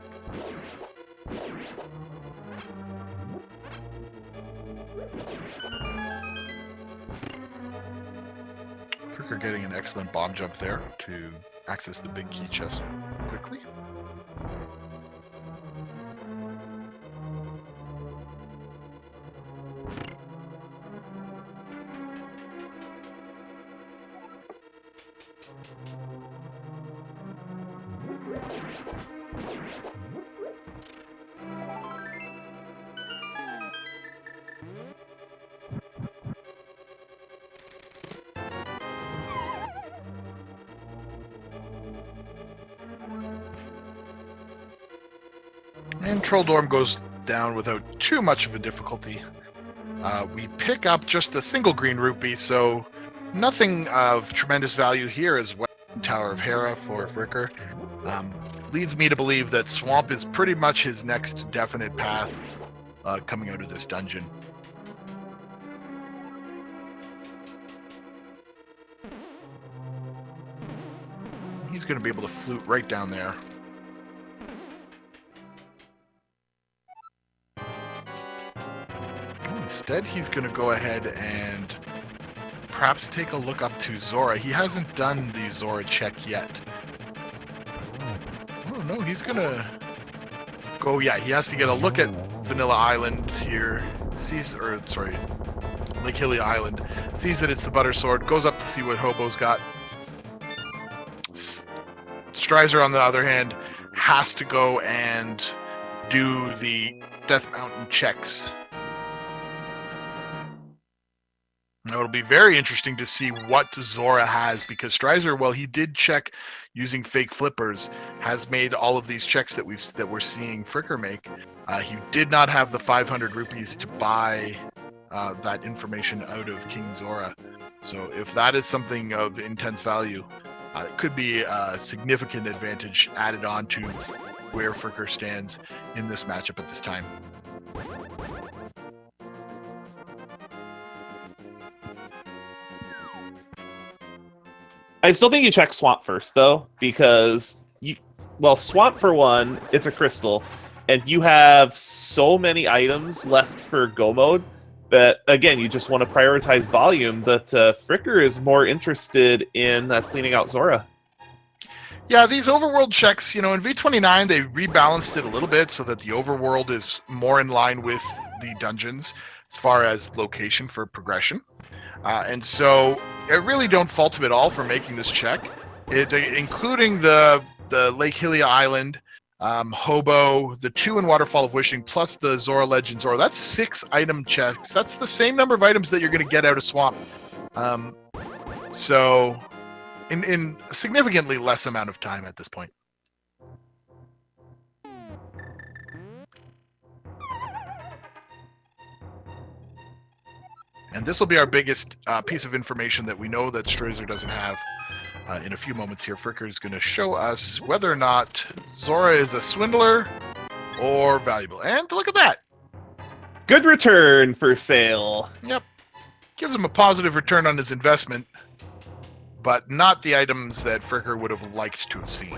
Fricker getting an excellent bomb jump there to access the big key chest quickly. And Troll Dorm goes down without too much of a difficulty. We pick up just a single green rupee, so nothing of tremendous value here as well. Tower of Hera for Fricker. Leads me to believe that Swamp is pretty much his next definite path coming out of this dungeon. He's going to be able to flute right down there. Instead, he's going to go ahead and perhaps take a look up to Zora. He hasn't done the Zora check yet. Oh no, he's going to go, yeah, he has to get a look at Vanilla Island here. Lake Hylia Island. Sees that it's the Butter Sword, goes up to see what Hobo's got. Strizer, on the other hand, has to go and do the Death Mountain checks. Now, it'll be very interesting to see what Zora has, because Strizer, well, he did check using fake flippers, has made all of these checks that we're seeing Fricker make. He did not have the 500 rupees to buy that information out of King Zora. So if that is something of intense value, it could be a significant advantage added on to where Fricker stands in this matchup at this time. I still think you check Swamp first, though, because Swamp, for one, it's a crystal, and you have so many items left for go mode that, again, you just want to prioritize volume, but Fricker is more interested in cleaning out Zora. Yeah, these overworld checks, in V29, they rebalanced it a little bit so that the overworld is more in line with the dungeons as far as location for progression. And so I really don't fault him at all for making this check, including the Lake Hylia Island, Hobo, the 2 in Waterfall of Wishing, plus the Zora Legend Zora. That's 6 item checks. That's the same number of items that you're going to get out of Swamp. So in a significantly less amount of time at this point. And this will be our biggest piece of information that we know that Strizer doesn't have. In a few moments here, Fricker is going to show us whether or not Zora is a swindler or valuable. And look at that. Good return for sale. Yep. Gives him a positive return on his investment, but not the items that Fricker would have liked to have seen.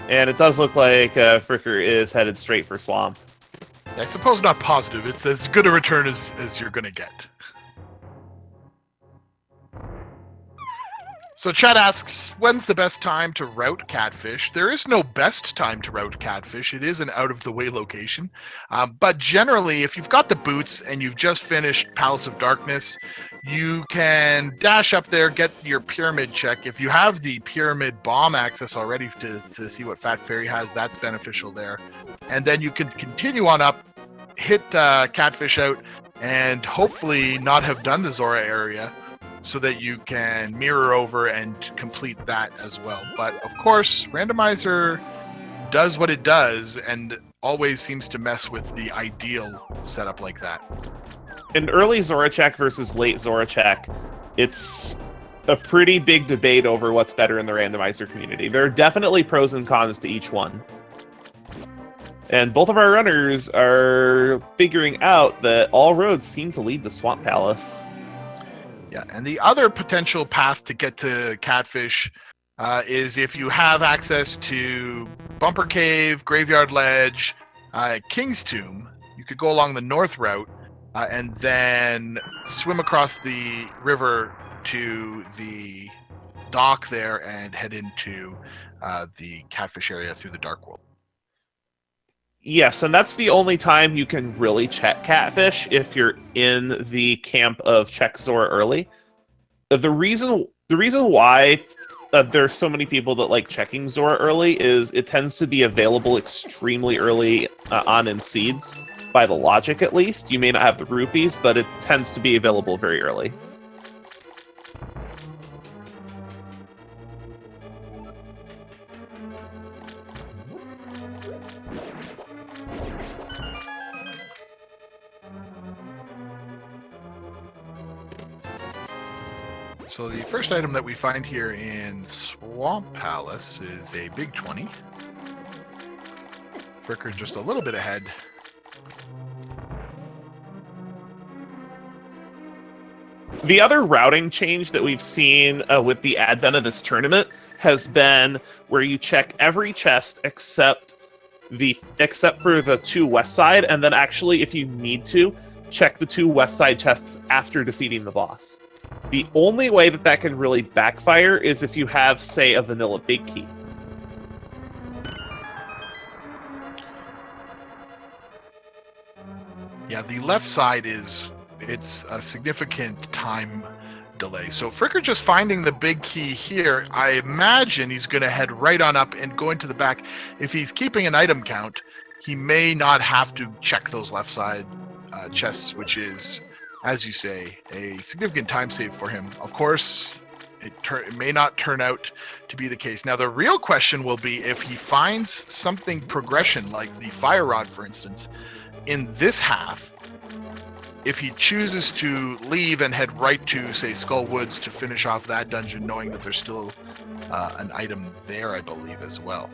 And it does look like Fricker is headed straight for Swamp. I suppose not positive. It's as good a return as you're going to get. So Chad asks, when's the best time to route Catfish? There is no best time to route Catfish. It is an out-of-the-way location. But generally, if you've got the boots and you've just finished Palace of Darkness, you can dash up there, get your pyramid check. If you have the pyramid bomb access already to see what Fat Fairy has, that's beneficial there. And then you can continue on up, hit Catfish out, and hopefully not have done the Zora area, so that you can mirror over and complete that as well. But of course, Randomizer does what it does and always seems to mess with the ideal setup like that. An early Zora check versus late Zora check, it's a pretty big debate over what's better in the Randomizer community. There are definitely pros and cons to each one. And both of our runners are figuring out that all roads seem to lead to Swamp Palace. Yeah, and the other potential path to get to Catfish is if you have access to Bumper Cave, Graveyard Ledge, King's Tomb, you could go along the north route and then swim across the river to the dock there and head into the Catfish area through the Dark World. Yes, and that's the only time you can really check Catfish, if you're in the camp of check Zora early. The reason why there's so many people that like checking Zora early is it tends to be available extremely early on in seeds, by the logic at least. You may not have the rupees, but it tends to be available very early. So the first item that we find here in Swamp Palace is a big 20. Fricker just a little bit ahead. The other routing change that we've seen with the advent of this tournament has been where you check every chest except for the 2 west side, and then actually, if you need to, check the 2 west side chests after defeating the boss. The only way that can really backfire is if you have, say, a vanilla big key. Yeah, the left side it's a significant time delay. So Fricker just finding the big key here, I imagine he's going to head right on up and go into the back. If he's keeping an item count, he may not have to check those left side chests, which is, as you say, a significant time save for him. Of course, it may not turn out to be the case. Now, the real question will be if he finds something progression, like the fire rod, for instance, in this half. If he chooses to leave and head right to, say, Skull Woods to finish off that dungeon, knowing that there's still an item there, I believe, as well.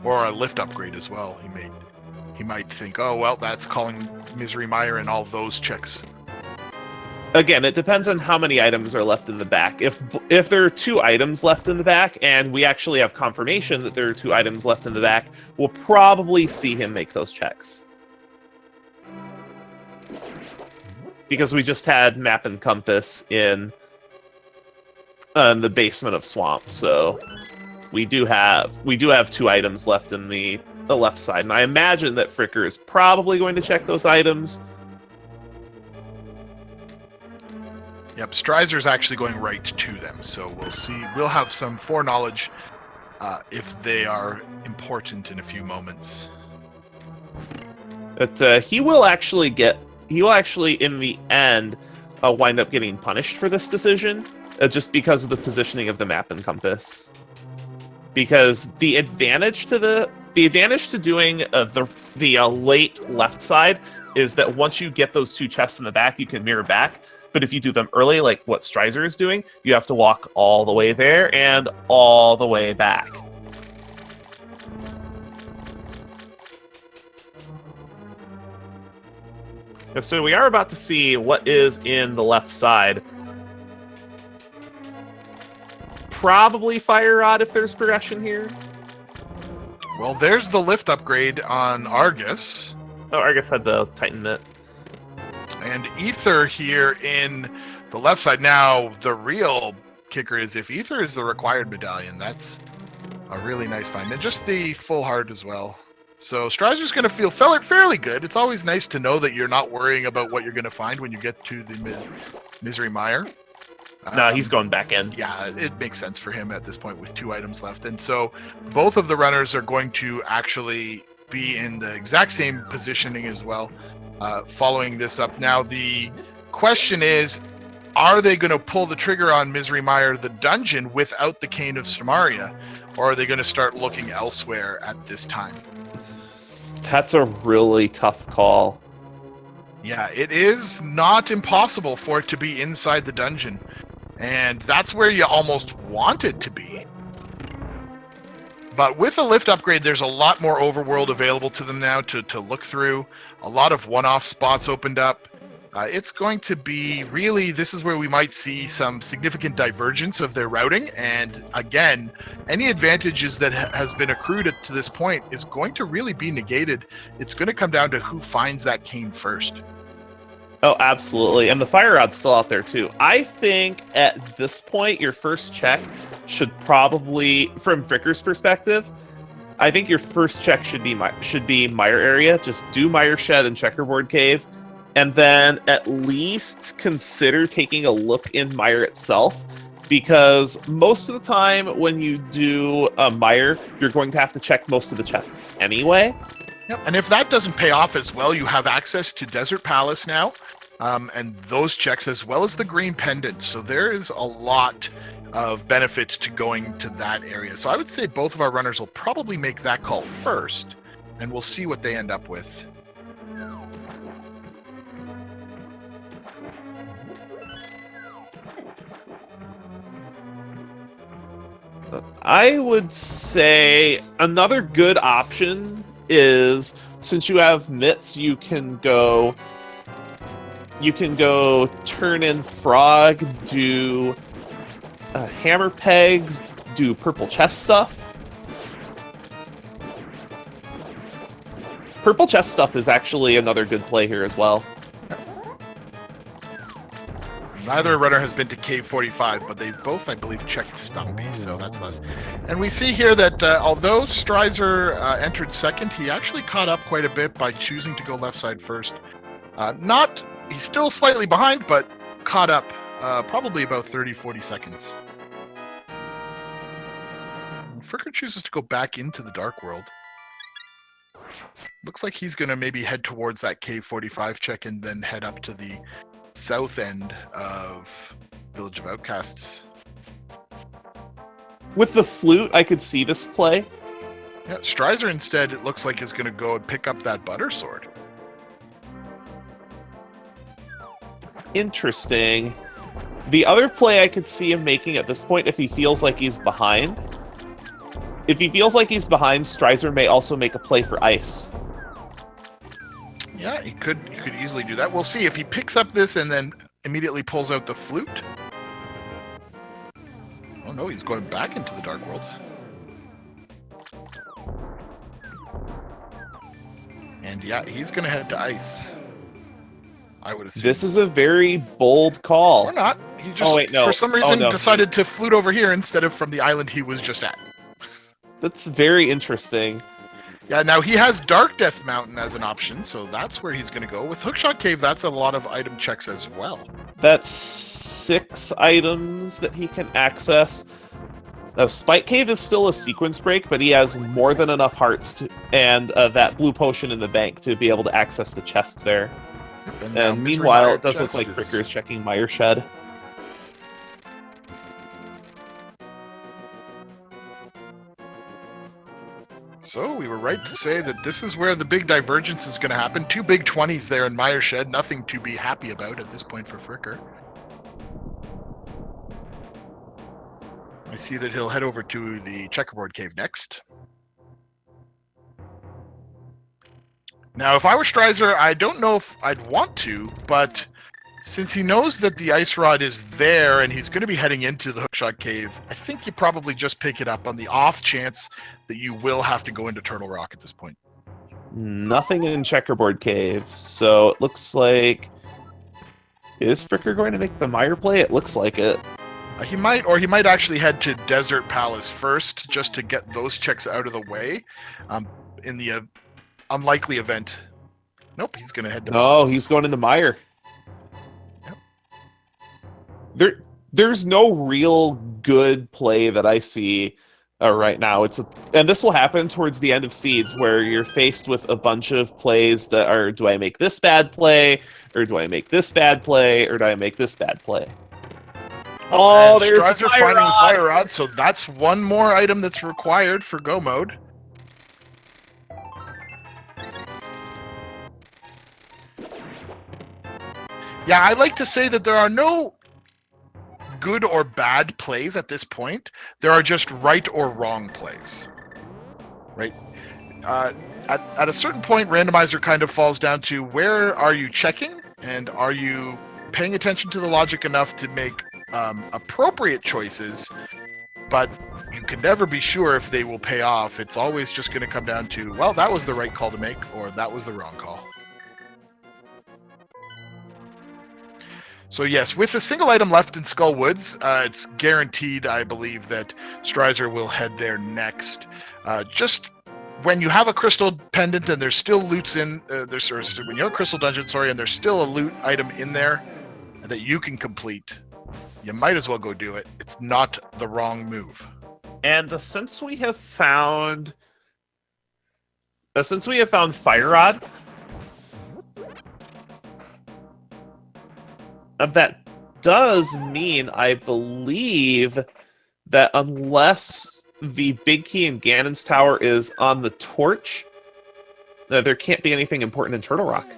Or a lift upgrade as well. He might think, oh, well, that's calling Misery Mire and all those checks. Again, it depends on how many items are left in the back. If there are 2 items left in the back, and we actually have confirmation that there are 2 items left in the back, we'll probably see him make those checks. Because we just had map and compass in the basement of Swamp, so we do have 2 items left in the left side, and I imagine that Fricker is probably going to check those items. Yep, Strizer's actually going right to them, so we'll see. We'll have some foreknowledge if they are important in a few moments. But he will actually in the end wind up getting punished for this decision, just because of the positioning of the map and compass. Because the advantage to doing the late left side is that once you get those 2 chests in the back, you can mirror back. But if you do them early, like what Strizer is doing, you have to walk all the way there and all the way back. And so we are about to see what is in the left side. Probably Fire Rod if there's progression here. Well, there's the lift upgrade on Argus. Oh, Argus had the Titan Mitt. And Ether here in the left side. Now, the real kicker is if Ether is the required medallion, that's a really nice find. And just the full heart as well. So Strizer's going to feel fairly good. It's always nice to know that you're not worrying about what you're going to find when you get to the Misery Mire. No, he's going back in. Yeah, it makes sense for him at this point with 2 items left. And so both of the runners are going to actually be in the exact same positioning as well. Following this up. Now, the question is, are they going to pull the trigger on Misery Mire, the dungeon, without the Cane of Samaria? Or are they going to start looking elsewhere at this time? That's a really tough call. Yeah, it is not impossible for it to be inside the dungeon. And that's where you almost want it to be. But with a lift upgrade, there's a lot more overworld available to them now to look through. A lot of one-off spots opened up. It's going to be really, this is where we might see some significant divergence of their routing. And again, any advantages that has been accrued to this point is going to really be negated. It's going to come down to who finds that cane first. Oh, absolutely. And the Fire Rod's still out there, too. I think at this point, your first check should probably, from Fricker's perspective, I think your first check should be Mire area. Just do Mire Shed and Checkerboard Cave, and then at least consider taking a look in Mire itself, because most of the time when you do a Mire, you're going to have to check most of the chests anyway. Yep. And if that doesn't pay off as well, you have access to Desert Palace now, and those checks as well as the Green Pendant. So there is a lot of benefits to going to that area. So I would say both of our runners will probably make that call first, and we'll see what they end up with. I would say another good option is, since you have mitts, you can go turn in frog, do hammer pegs, do purple chest stuff. Purple chest stuff is actually another good play here as well. Neither runner has been to Cave 45, but they both, I believe, checked Stumpy, so that's less. And we see here that although Strizer entered second, he actually caught up quite a bit by choosing to go left side first. He's still slightly behind, but caught up probably about 30, 40 seconds. And Fricker chooses to go back into the Dark World. Looks like he's going to maybe head towards that Cave 45 check and then head up to the south end of Village of Outcasts. With the flute, I could see this play. Yeah, Strizer instead, it looks like is going to go and pick up that butter sword. Interesting. The other play I could see him making at this point, if he feels like he's behind. If he feels like he's behind, Strizer may also make a play for ice. Yeah, he could easily do that. We'll see if he picks up this and then immediately pulls out the flute. Oh no, he's going back into the Dark World. And yeah, he's going to head to ice. I would assume. This is a very bold call. Or not. He just, for some reason, decided to flute over here instead of from the island he was just at. That's very interesting. Yeah, now he has Dark Death Mountain as an option, so that's where he's going to go. With Hookshot Cave, that's a lot of item checks as well. That's 6 items that he can access. Spike Cave is still a sequence break, but he has more than enough hearts and that blue potion in the bank to be able to access the chest there. And meanwhile, it does look like Fricker is checking Mire Shed. So we were right to say that this is where the big divergence is going to happen. 2 big 20s there in Mire Shed. Nothing to be happy about at this point for Fricker. I see that he'll head over to the Checkerboard Cave next. Now, if I were Strizer, I don't know if I'd want to, but since he knows that the ice rod is there and he's going to be heading into the Hookshot Cave, I think you probably just pick it up on the off chance that you will have to go into Turtle Rock at this point. Nothing in Checkerboard Cave, so it looks like... Is Fricker going to make the Mire play? It looks like it. He might actually head to Desert Palace first, just to get those checks out of the way. In the unlikely event. Nope, he's going to head to... No, he's going into Mire. There's no real good play that I see right now. And this will happen towards the end of Seeds, where you're faced with a bunch of plays that are, do I make this bad play, or do I make this bad play, or do I make this bad play? Oh, and there's Strizer the finding the Fire Fire Rod, so that's one more item that's required for Go Mode. Yeah, I like to say that there are no good or bad plays at this point. There are just right or wrong plays. Right? At a certain point, Randomizer kind of falls down to where are you checking, and are you paying attention to the logic enough to make appropriate choices, but you can never be sure if they will pay off. It's always just going to come down to, well, that was the right call to make, or that was the wrong call. So yes, with a single item left in Skull Woods, it's guaranteed, I believe, that Strizer will head there next. Just when you have a crystal pendant and there's still loots in, when you have a crystal dungeon, and there's still a loot item in there that you can complete, you might as well go do it. It's not the wrong move. And since we have found Fire Rod, that does mean, I believe, that unless the big key in Ganon's Tower is on the torch, there can't be anything important in Turtle Rock.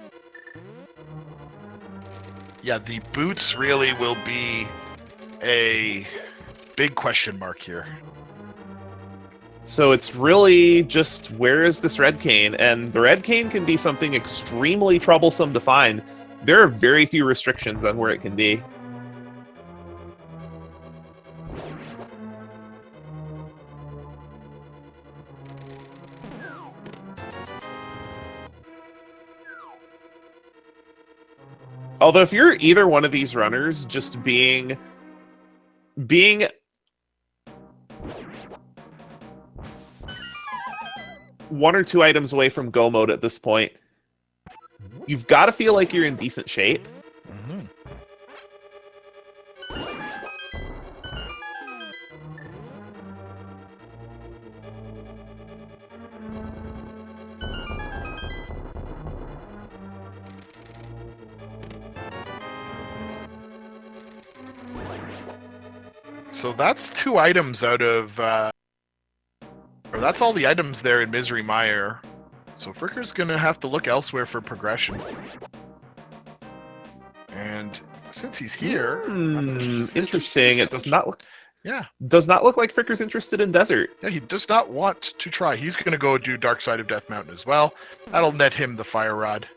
Yeah, the boots really will be a big question mark here. So it's really just, where is this red cane? And the red cane can be something extremely troublesome to find. There are very few restrictions on where it can be. Although if you're either one of these runners, just being one or two items away from go mode at this point, you've got to feel like you're in decent shape. Mm-hmm. So that's 2 items out of, or that's all the items there in Misery Mire. So Fricker's gonna have to look elsewhere for progression. And since he's here, Interesting. It does not look. Yeah. Does not look like Fricker's interested in desert. Yeah, he does not want to try. He's gonna go do Dark Side of Death Mountain as well. That'll net him the Fire Rod.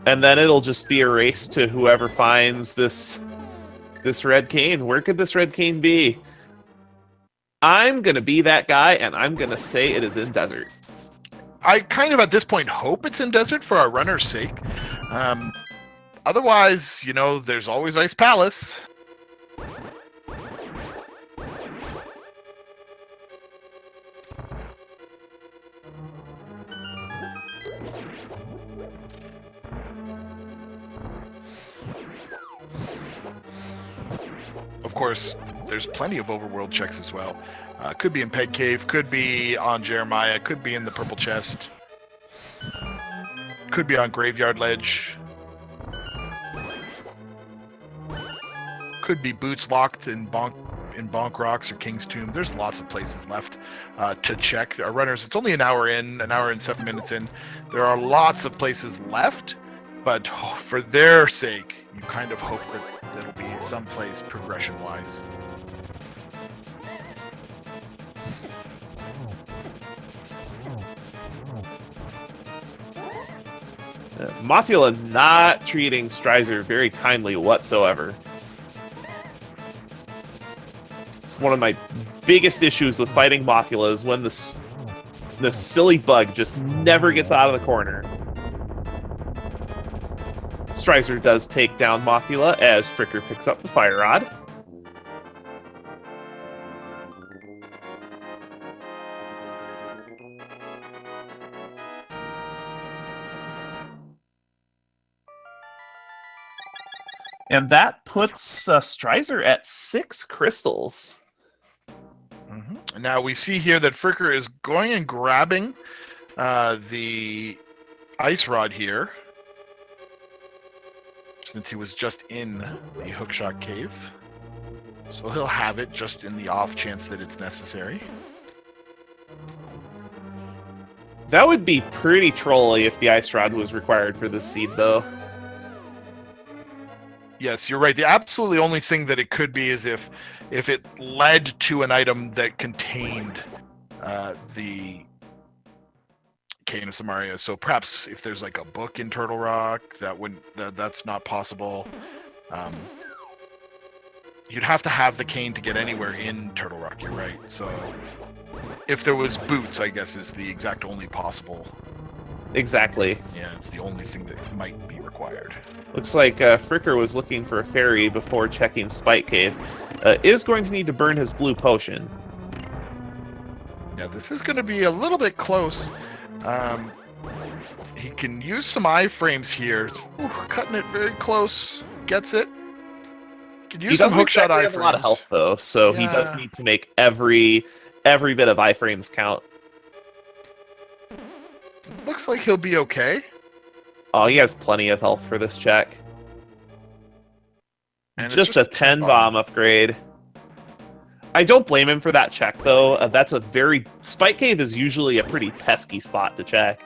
And then it'll just be a race to whoever finds this red cane. Where could this red cane be? I'm gonna be that guy, and I'm gonna say it is in desert. I kind of at this point hope it's in desert for our runner's sake. Otherwise, you know, there's always Ice Palace. Of course, there's plenty of overworld checks as well. Could be in Peg Cave, could be on Jeremiah, could be in the Purple Chest, could be on Graveyard Ledge, could be boots locked in Bonk Rocks or King's Tomb. There's lots of places left to check. Our runners, it's only an hour and 7 minutes in. There are lots of places left, but for their sake, you kind of hope that that'll be someplace progression-wise. Mothula not treating Strizer very kindly whatsoever. It's one of my biggest issues with fighting Mothula is when the silly bug just never gets out of the corner. Strizer does take down Mothula as Fricker picks up the Fire Rod. And that puts Strizer at 6 crystals. Mm-hmm. Now we see here that Fricker is going and grabbing the Ice Rod here, since he was just in the Hookshot Cave. So he'll have it just in the off chance that it's necessary. That would be pretty trolly if the Ice Rod was required for this seed, though. Yes, you're right. The absolutely only thing that it could be is if it led to an item that contained the Cane of Samaria. So perhaps if there's like a book in Turtle Rock, that's not possible. You'd have to have the cane to get anywhere in Turtle Rock. You're right. So if there was boots, I guess is the exact only possible. Exactly. Yeah, it's the only thing that might be required. Looks like Fricker was looking for a fairy before checking Spike Cave. Is going to need to burn his blue potion. Yeah, this is going to be a little bit close. He can use some iframes here. Ooh, cutting it very close. Gets it. Can use some hookshot iframes. He doesn't have a lot of health though, so he does need to make every bit of iframes count. Looks like he'll be okay. Oh, he has plenty of health for this check. And just a 10 bomb upgrade. I don't blame him for that check, though. That's a very... Spike Cave is usually a pretty pesky spot to check.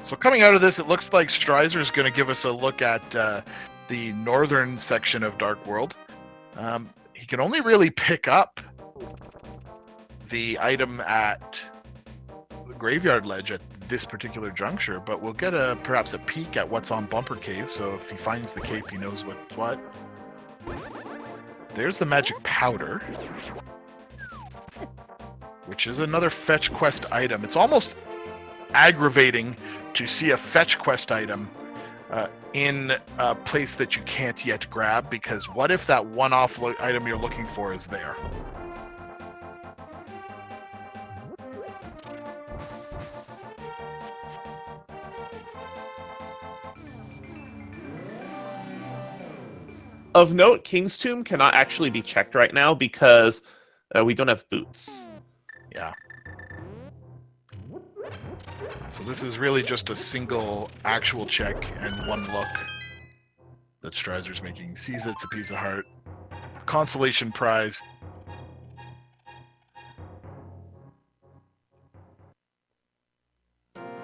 So coming out of this, it looks like Strizer is going to give us a look at the northern section of Dark World. He can only really pick up the item at the Graveyard Ledge at this particular juncture, but we'll get perhaps a peek at what's on Bumper Cave, so if he finds the cape, he knows what's what. There's the magic powder, which is another fetch quest item. It's almost aggravating to see a fetch quest item in a place that you can't yet grab, because what if that one-off item you're looking for is there? Of note, King's Tomb cannot actually be checked right now because we don't have boots. Yeah. So this is really just a single actual check and one look that Strizer's making. He sees it's a piece of heart. Consolation prize.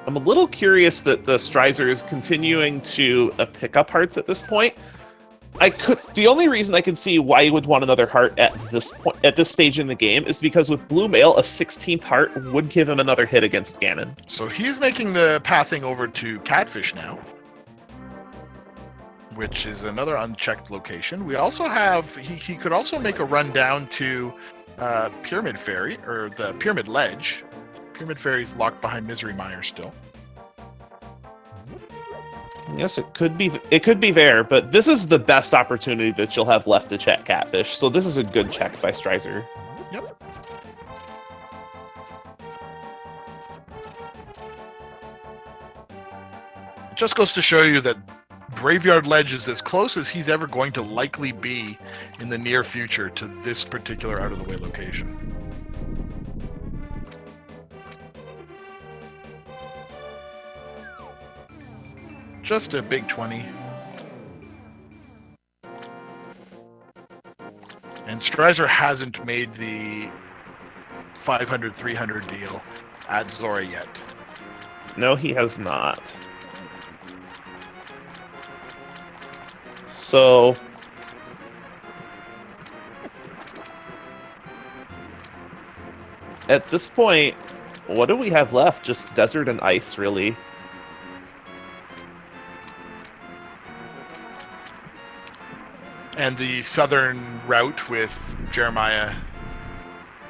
I'm a little curious that the Strizer is continuing to pick up hearts at this point. The only reason I can see why you would want another heart at this point, at this stage in the game, is because with Blue Mail, a 16th heart would give him another hit against Ganon. So he's making the pathing over to Catfish now, which is another unchecked location. We also have, he could also make a run down to Pyramid Fairy, or the Pyramid Ledge. Pyramid Fairy's locked behind Misery Mire still. Yes, it could be there, but this is the best opportunity that you'll have left to check Catfish, so this is a good check by Strizer. Yep. It just goes to show you that Graveyard Ledge is as close as he's ever going to likely be in the near future to this particular out-of-the-way location. Just a big 20. And Strizer hasn't made the 500-300 deal at Zora yet. No, he has not. So... at this point, what do we have left? Just desert and ice, really. And the southern route with Jeremiah,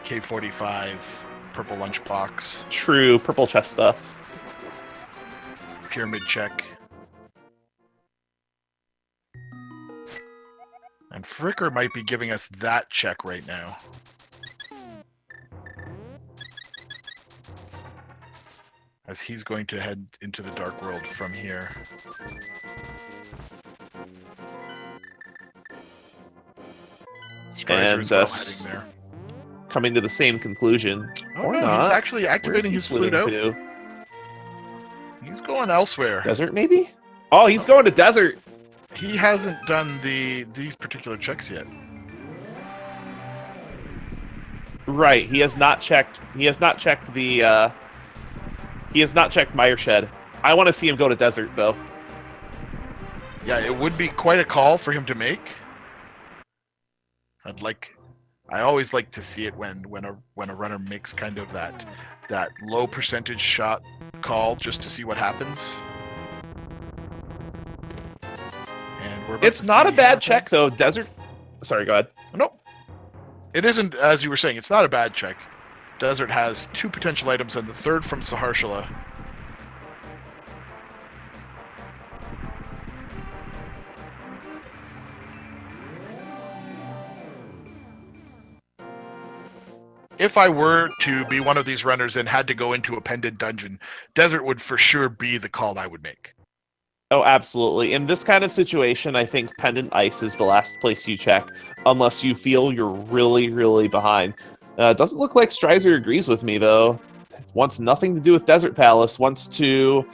K45, Purple Lunchbox. True, purple chest stuff. Pyramid check. And Fricker might be giving us that check right now. As he's going to head into the Dark World from here. And heading there. Coming to the same conclusion. Oh, or no, not. He's actually activating his flute out. To? He's going elsewhere. Desert, maybe? Oh, he's going to desert. He hasn't done these particular checks yet. Right, he has not checked. He has not checked the. He has not checked Mire Shed. I want to see him go to desert, though. Yeah, it would be quite a call for him to make. I always like to see it when a runner makes kind of that low percentage shot call just to see what happens. And it's not a bad check though. Desert. Sorry, go ahead. Nope. It isn't, as you were saying. It's not a bad check. Desert has 2 potential items and the third from Saharshala. If I were to be one of these runners and had to go into a pendant dungeon, desert would for sure be the call I would make. Oh, absolutely. In this kind of situation, I think pendant ice is the last place you check, unless you feel you're really, really behind. It doesn't look like Strizer agrees with me, though. Wants nothing to do with Desert Palace. Wants to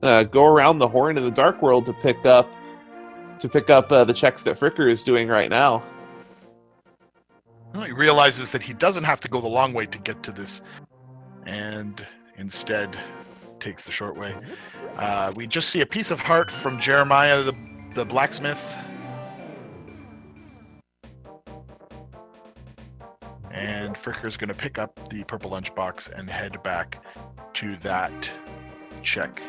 go around the horn in the Dark World to pick up the checks that Fricker is doing right now. Well, he realizes that he doesn't have to go the long way to get to this, and instead takes the short way. We just see a piece of heart from Jeremiah, the blacksmith. And Fricker's going to pick up the purple lunchbox and head back to that check.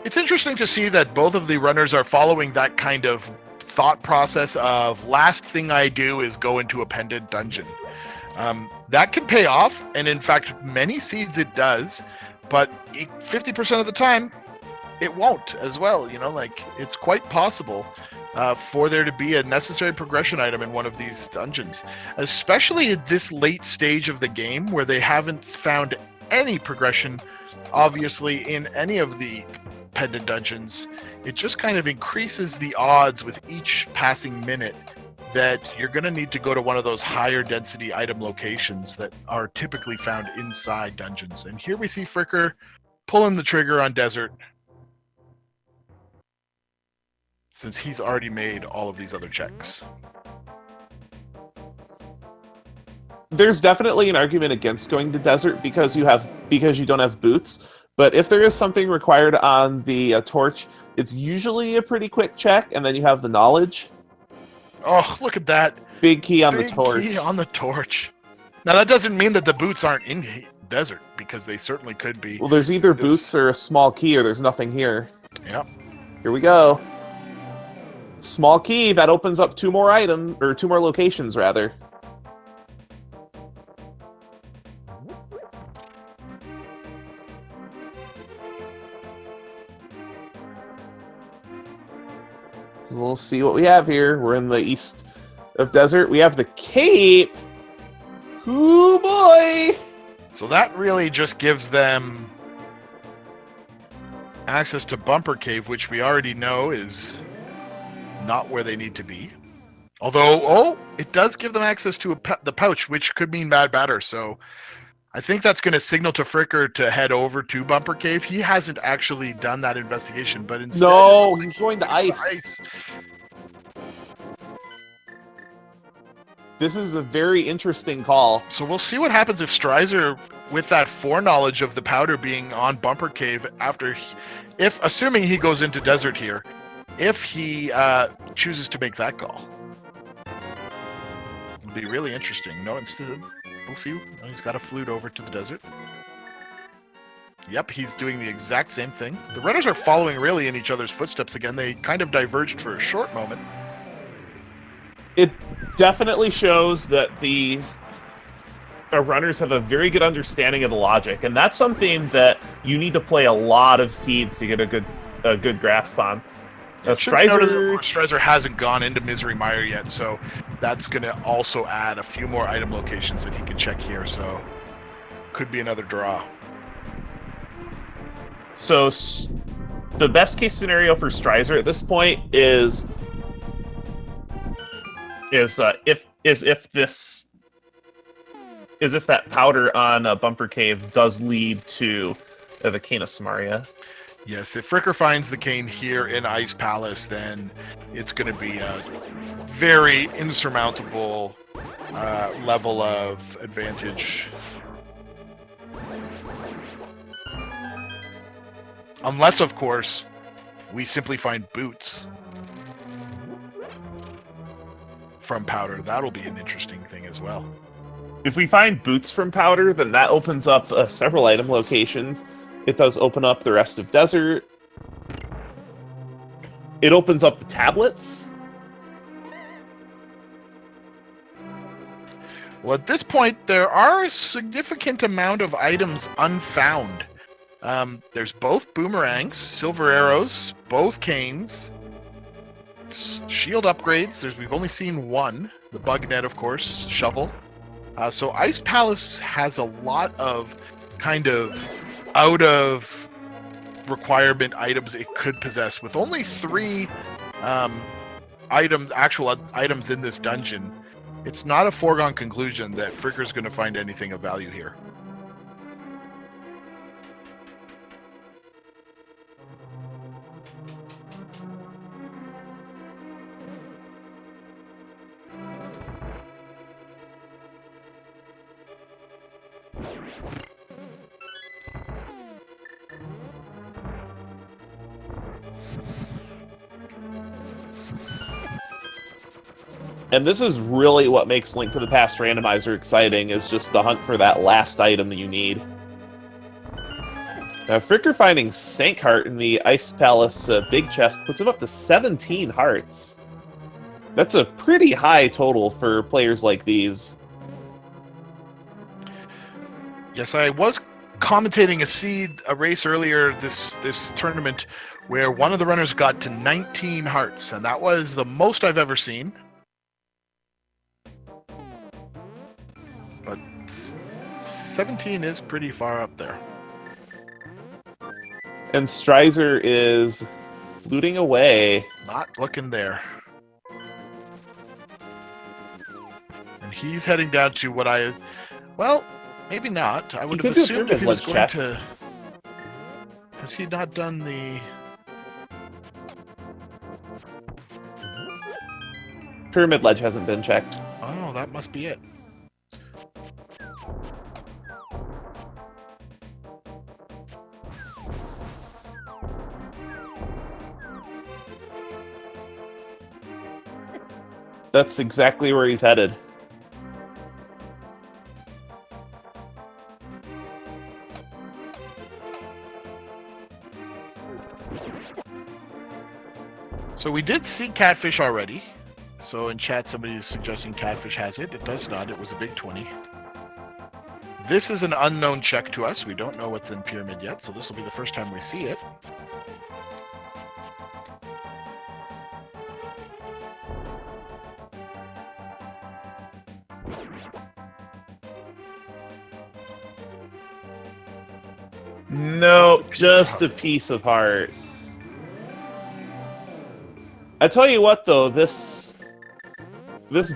It's interesting to see that both of the runners are following that kind of thought process of last thing I do is go into a pendant dungeon. That can pay off, and in fact, many seeds it does, but 50% of the time, it won't as well. You know, like, it's quite possible for there to be a necessary progression item in one of these dungeons, especially at this late stage of the game where they haven't found any progression, obviously, in any of the pendant dungeons. It just kind of increases the odds with each passing minute that you're going to need to go to one of those higher density item locations that are typically found inside dungeons. And here we see Fricker pulling the trigger on Desert, since he's already made all of these other checks. There's definitely an argument against going to Desert because you don't have boots. But if there is something required on the torch, it's usually a pretty quick check, and then you have the knowledge. Oh, look at that. Big key on the torch. Big key on the torch. Now, that doesn't mean that the boots aren't in Desert, because they certainly could be. Well, there's either boots or a small key, or there's nothing here. Yep. Here we go. Small key, that opens up two more locations, rather. So we'll see what we have here. We're in the east of Desert. We have the cape. Ooh, boy! So that really just gives them access to Bumper Cave, which we already know is not where they need to be. Although, it does give them access to the pouch, which could mean Mad Batter. So I think that's going to signal to Fricker to head over to Bumper Cave. He hasn't actually done that investigation, but instead... No, he's going to ice. This is a very interesting call. So we'll see what happens if Strizer, with that foreknowledge of the powder being on Bumper Cave, assuming he goes into Desert here, if he chooses to make that call. It'll be really interesting. No, instead, we'll see. He's got a flute over to the Desert. Yep, he's doing the exact same thing. The runners are following really in each other's footsteps again. They kind of diverged for a short moment. It definitely shows that the runners have a very good understanding of the logic, and that's something that you need to play a lot of seeds to get a good grasp on. Strizer hasn't gone into Misery Mire yet, so that's going to also add a few more item locations that he can check here, so could be another draw. So the best case scenario for Strizer at this point is if that powder on Bumper Cave does lead to the Cane of Samaria. Yes, if Fricker finds the cane here in Ice Palace, then it's going to be a very insurmountable level of advantage. Unless, of course, we simply find boots from powder. That'll be an interesting thing as well. If we find boots from powder, then that opens up several item locations. It does open up the rest of Desert. It opens up the tablets. Well, at this point, there are a significant amount of items unfound. There's both boomerangs, silver arrows, both canes, shield upgrades. We've only seen one, the bug net, of course, shovel. So Ice Palace has a lot of kind of out of requirement items it could possess, with only 3 actual items in this dungeon. It's not a foregone conclusion that Fricker's going to find anything of value here. And this is really what makes Link to the Past Randomizer exciting, is just the hunt for that last item that you need. Now, Fricker finding Sank Heart in the Ice Palace big chest puts him up to 17 hearts. That's a pretty high total for players like these. Yes, I was commentating a race earlier this tournament where one of the runners got to 19 hearts, and that was the most I've ever seen. But 17 is pretty far up there. And Strizer is fluting away. Not looking there. And he's heading down to what well, maybe not. I would have assumed if he was going to... Has he not done the... Pyramid Ledge hasn't been checked. Oh, that must be it. That's exactly where he's headed. So we did see Catfish already. So in chat somebody is suggesting Catfish has it. It does not. It was a big 20. This is an unknown check to us. We don't know what's in Pyramid yet, so this will be the first time we see it. No, just a piece of heart. I tell you what, though, this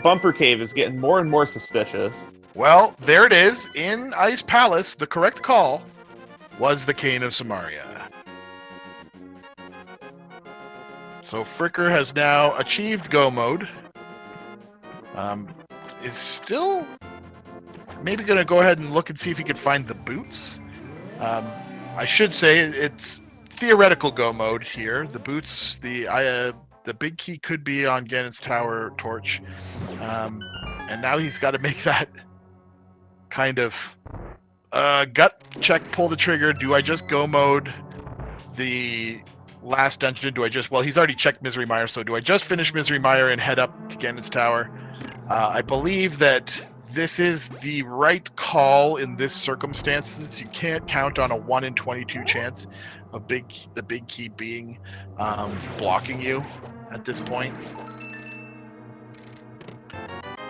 bumper cave is getting more and more suspicious. Well, there it is. In Ice Palace, the correct call was the Cane of Samaria. So Fricker has now achieved go mode. Is still maybe going to go ahead and look and see if he can find the boots. I should say it's theoretical go mode here. The boots, the big key could be on Ganon's Tower torch. And now he's got to make that kind of gut check, pull the trigger. Do I just go mode the last dungeon? Do I just... Well, he's already checked Misery Mire, so do I just finish Misery Mire and head up to Ganon's Tower? I believe that this is the right call in this circumstances. You can't count on a 1 in 22 chance of the big key being blocking you at this point.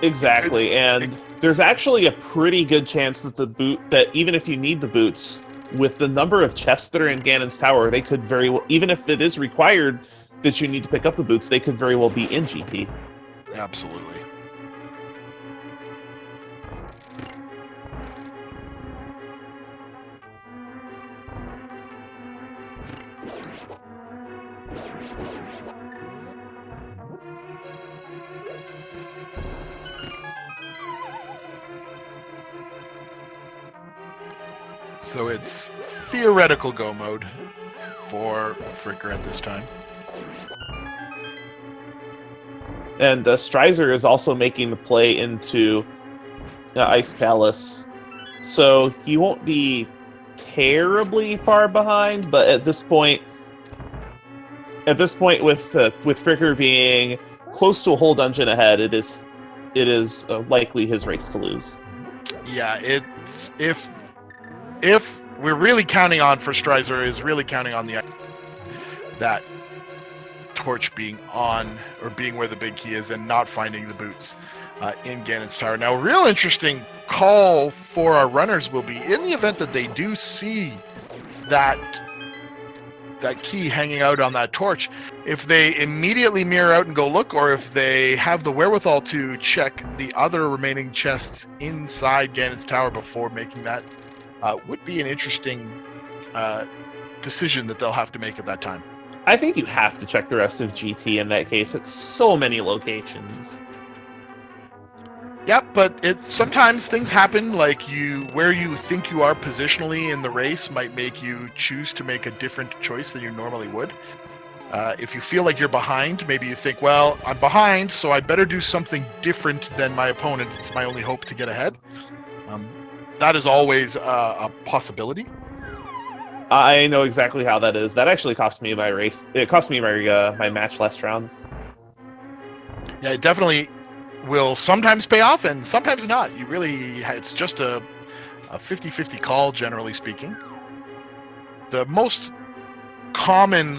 Exactly, and there's actually a pretty good chance that even if you need the boots, with the number of chests that are in Ganon's Tower, they could very well, even if it is required that you need to pick up the boots, they could very well be in GT. Absolutely. So it's theoretical go mode for Fricker at this time. And Strizer is also making the play into Ice Palace, so he won't be terribly far behind. But at this point, with Fricker being close to a whole dungeon ahead, it is likely his race to lose. Yeah, it's if we're really counting on, for Strizer is really counting on that torch being on, or being where the big key is, and not finding the boots in Ganon's Tower. Now, a real interesting call for our runners will be, in the event that they do see that key hanging out on that torch, if they immediately mirror out and go look, or if they have the wherewithal to check the other remaining chests inside Ganon's Tower before making that, would be an interesting decision that they'll have to make at that time. I think you have to check the rest of GT in that case. It's so many locations. Yep, but sometimes things happen, like where you think you are positionally in the race might make you choose to make a different choice than you normally would. If you feel like you're behind, maybe you think, well, I'm behind, so I better do something different than my opponent. It's my only hope to get ahead. That is always a possibility. I know exactly how that is. That actually cost me my race. It cost me my match last round. Yeah, it definitely will sometimes pay off and sometimes not. It's just a 50-50 call, generally speaking. The most common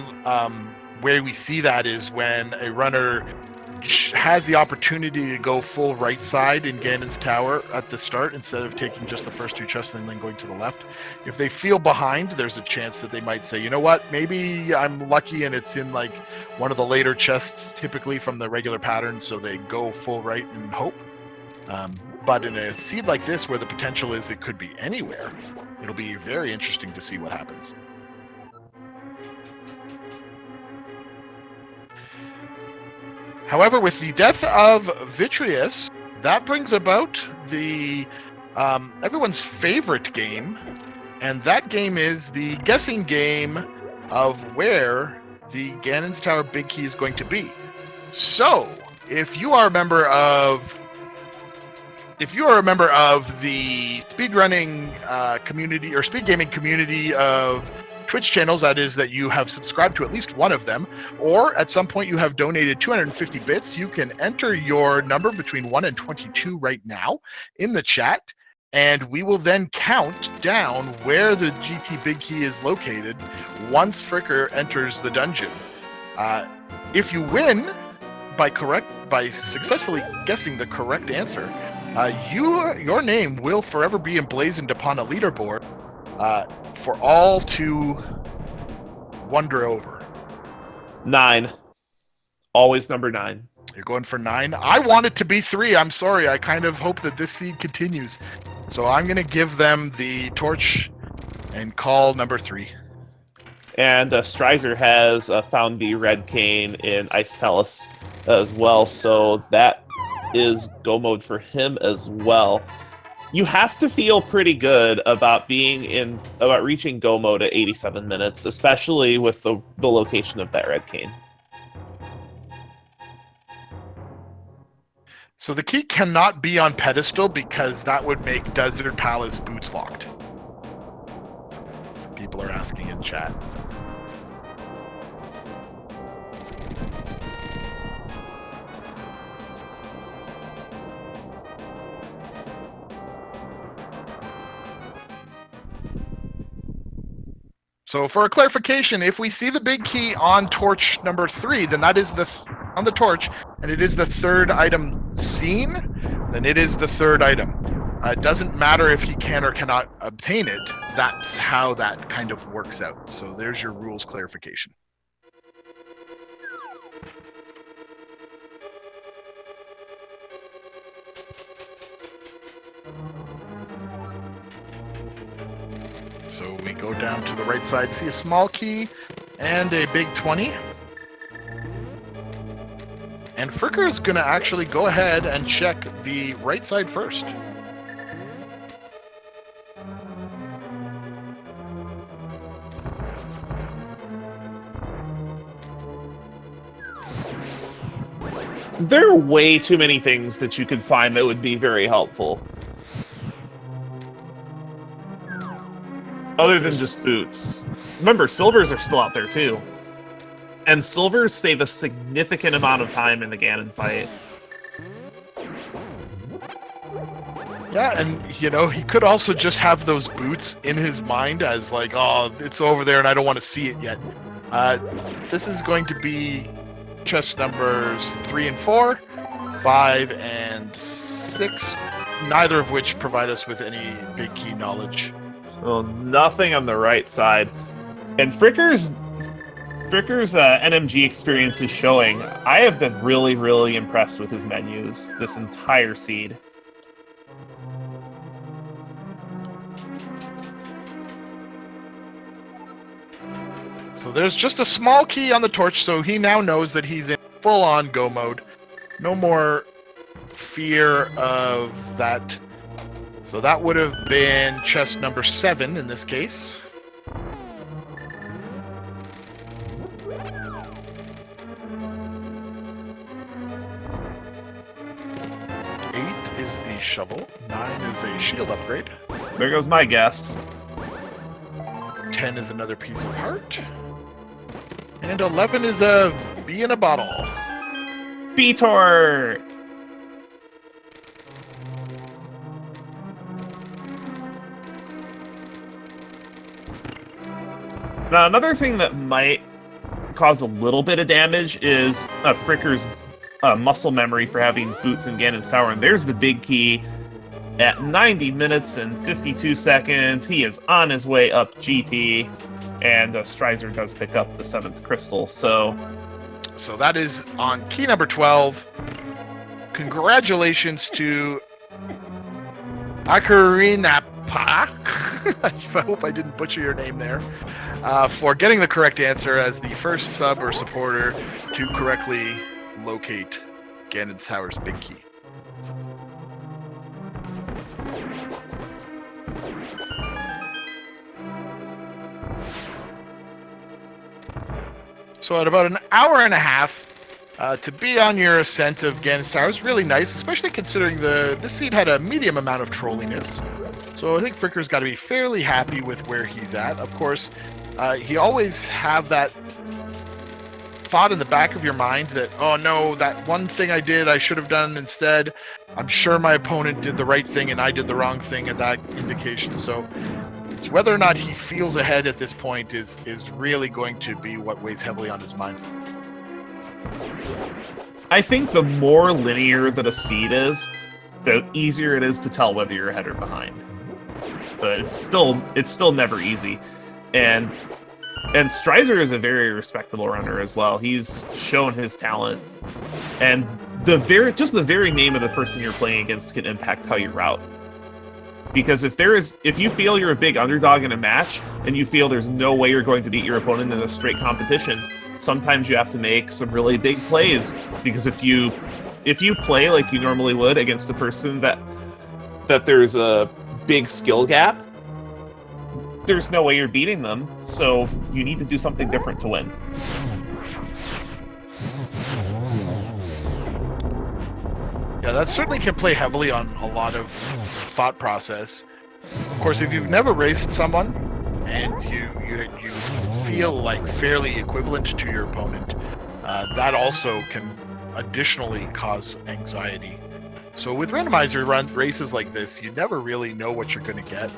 way we see that is when a runner has the opportunity to go full right side in Ganon's Tower at the start instead of taking just the first 2 chests and then going to the left. If they feel behind, there's a chance that they might say, you know what, maybe I'm lucky and it's in like one of the later chests typically from the regular pattern, so they go full right and hope. But in a seed like this where the potential is it could be anywhere, it'll be very interesting to see what happens. However, with the death of Vitreous, that brings about the everyone's favorite game, and that game is the guessing game of where the Ganon's Tower Big Key is going to be. So, if you are a member of the speedrunning community or speed gaming community of Twitch channels, that is, that you have subscribed to at least one of them, or at some point you have donated 250 bits, you can enter your number between 1 and 22 right now in the chat, and we will then count down where the GT Big Key is located once Fricker enters the dungeon. If you win by successfully guessing the correct answer, your name will forever be emblazoned upon a leaderboard for all to wonder over. 9. Always number 9. You're going for 9. I want it to be 3. I'm sorry. I kind of hope that this seed continues. So I'm going to give them the torch and call number 3. And Strizer has found the red cane in Ice Palace as well, so that is go mode for him as well. You have to feel pretty good about reaching go mode at 87 minutes, especially with the location of that red cane. So the key cannot be on pedestal because that would make Desert Palace boots locked. People are asking in chat. So for a clarification, if we see the big key on torch number 3, then that is on the torch, and it is the 3rd item seen, then it is the 3rd item. It doesn't matter if he can or cannot obtain it. That's how that kind of works out. So there's your rules clarification. So we go down to the right side, see a small key and a big 20. And Fricker is going to actually go ahead and check the right side first. There are way too many things that you could find that would be very helpful. Other than just boots. Remember, silvers are still out there too. And silvers save a significant amount of time in the Ganon fight. Yeah, and you know, he could also just have those boots in his mind as like, oh, it's over there and I don't want to see it yet. This is going to be chest numbers 3 and 4, 5 and 6, neither of which provide us with any big key knowledge. Well, nothing on the right side. And Fricker's NMG experience is showing. I have been really, really impressed with his menus this entire seed. So there's just a small key on the torch, so he now knows that he's in full-on go mode. No more fear of that. So that would have been chest number 7 in this case. In shovel. 9 is a shield upgrade. There goes my guess. 10 is another piece of heart. And 11 is a bee in a bottle. B-Torque! Now, another thing that might cause a little bit of damage is Fricker's muscle memory for having boots in Ganon's Tower, and there's the big key. At 90 minutes and 52 seconds, he is on his way up GT, and Strizer does pick up the 7th crystal, so that is on key number 12. Congratulations to Akarinapa. I hope I didn't butcher your name there. For getting the correct answer as the first sub or supporter to correctly locate Ganon's Tower's big key. So at about an hour and a half, to be on your ascent of Ganon's Tower is really nice, especially considering this seed had a medium amount of trolliness. So I think Fricker's got to be fairly happy with where he's at. Of course, he always have that thought in the back of your mind that, oh no, that one thing I did I should have done instead. I'm sure my opponent did the right thing and I did the wrong thing at that indication. So it's whether or not he feels ahead at this point is really going to be what weighs heavily on his mind. I think the more linear that a seed is, the easier it is to tell whether you're ahead or behind. But it's still never easy. And Strizer is a very respectable runner as well. He's shown his talent, and the very name of the person you're playing against can impact how you route. Because if you feel you're a big underdog in a match and you feel there's no way you're going to beat your opponent in a straight competition, sometimes you have to make some really big plays. Because if you play like you normally would against a person that there's a big skill gap, there's no way you're beating them, so you need to do something different to win. Yeah, that certainly can play heavily on a lot of thought process. Of course, if you've never raced someone and you feel like fairly equivalent to your opponent, that also can additionally cause anxiety. So with randomizer races like this, you never really know what you're going to get,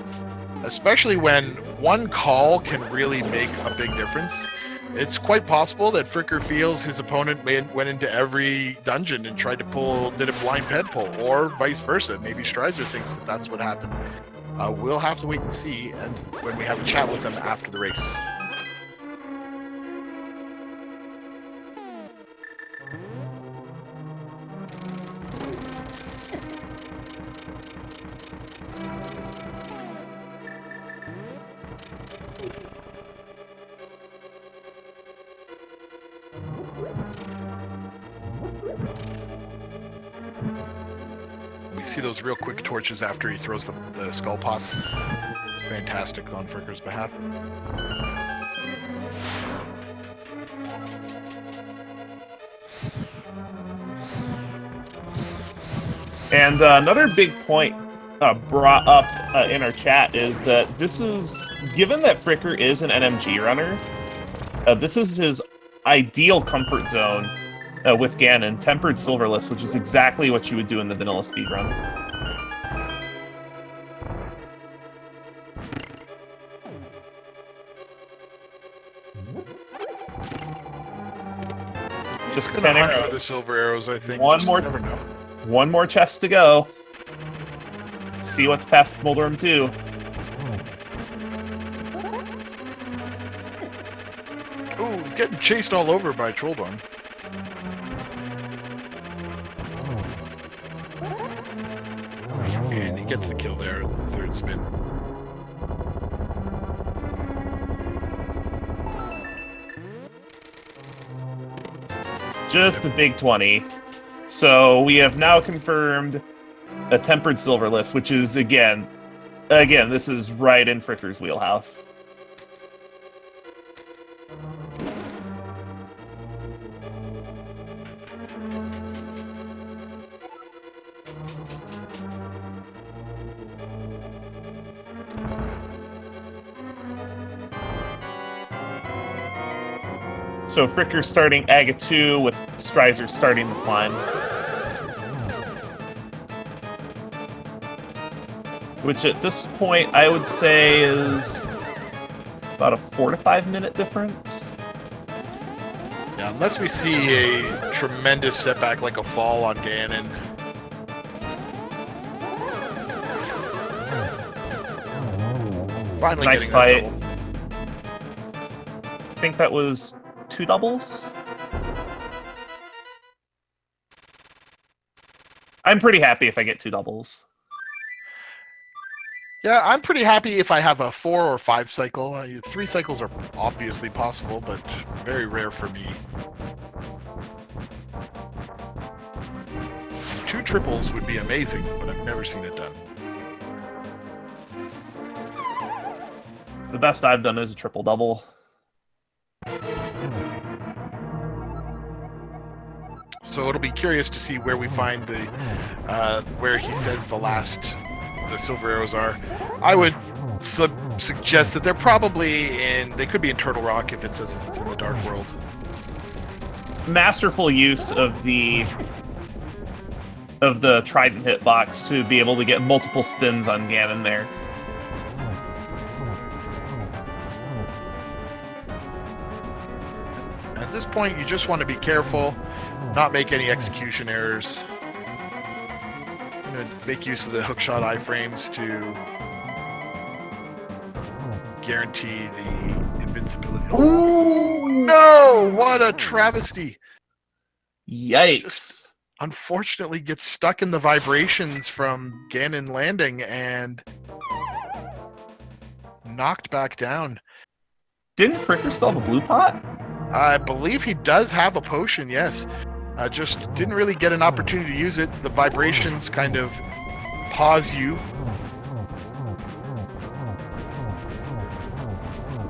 especially when one call can really make a big difference. It's quite possible that Fricker feels his opponent went into every dungeon and tried to did a blind ped pull, or vice versa. Maybe Strizer thinks that that's what happened. We'll have to wait and see, and when we have a chat with him after the race. See those real quick torches after he throws the skull pots. It's fantastic on Fricker's behalf. And another big point brought up in our chat is that given that Fricker is an NMG runner, this is his ideal comfort zone with Ganon, Tempered Silverless, which is exactly what you would do in the vanilla speedrun. Just 10 arrows. For the silver arrows, I think. Never know. One more chest to go. See what's past Moldorm 2. Oh, he's getting chased all over by Trollbone. And he gets the kill there as the third spin. Just a big 20. So we have now confirmed a Tempered Silverless, which is, again, this is right in Fricker's wheelhouse. So Fricker starting Aga 2 with Strizer starting the climb. Which at this point I would say is about a 4 to 5 minute difference. Yeah, unless we see a tremendous setback like a fall on Ganon. Finally Nice getting fight. that double. I think that was 2 doubles. I'm pretty happy if I get 2 doubles. Yeah, I'm pretty happy if I have a 4 or 5 cycle. 3 cycles are obviously possible, but very rare for me. 2 triples would be amazing, but I've never seen it done. The best I've done is a triple double. So it'll be curious to see where we find the where he says the silver arrows are. I would suggest that they're probably they could be in Turtle Rock if it says it's in the Dark World. Masterful use of the Trident hitbox to be able to get multiple spins on Ganon there. At this point, you just want to be careful, not make any execution errors. I'm going to make use of the hookshot iframes to guarantee the invincibility. Oh no! What a travesty! Yikes. Just unfortunately gets stuck in the vibrations from Ganon landing and knocked back down. Didn't Fricker still have a blue pot? I believe he does have a potion, yes. Just didn't really get an opportunity to use it. The vibrations kind of pause you.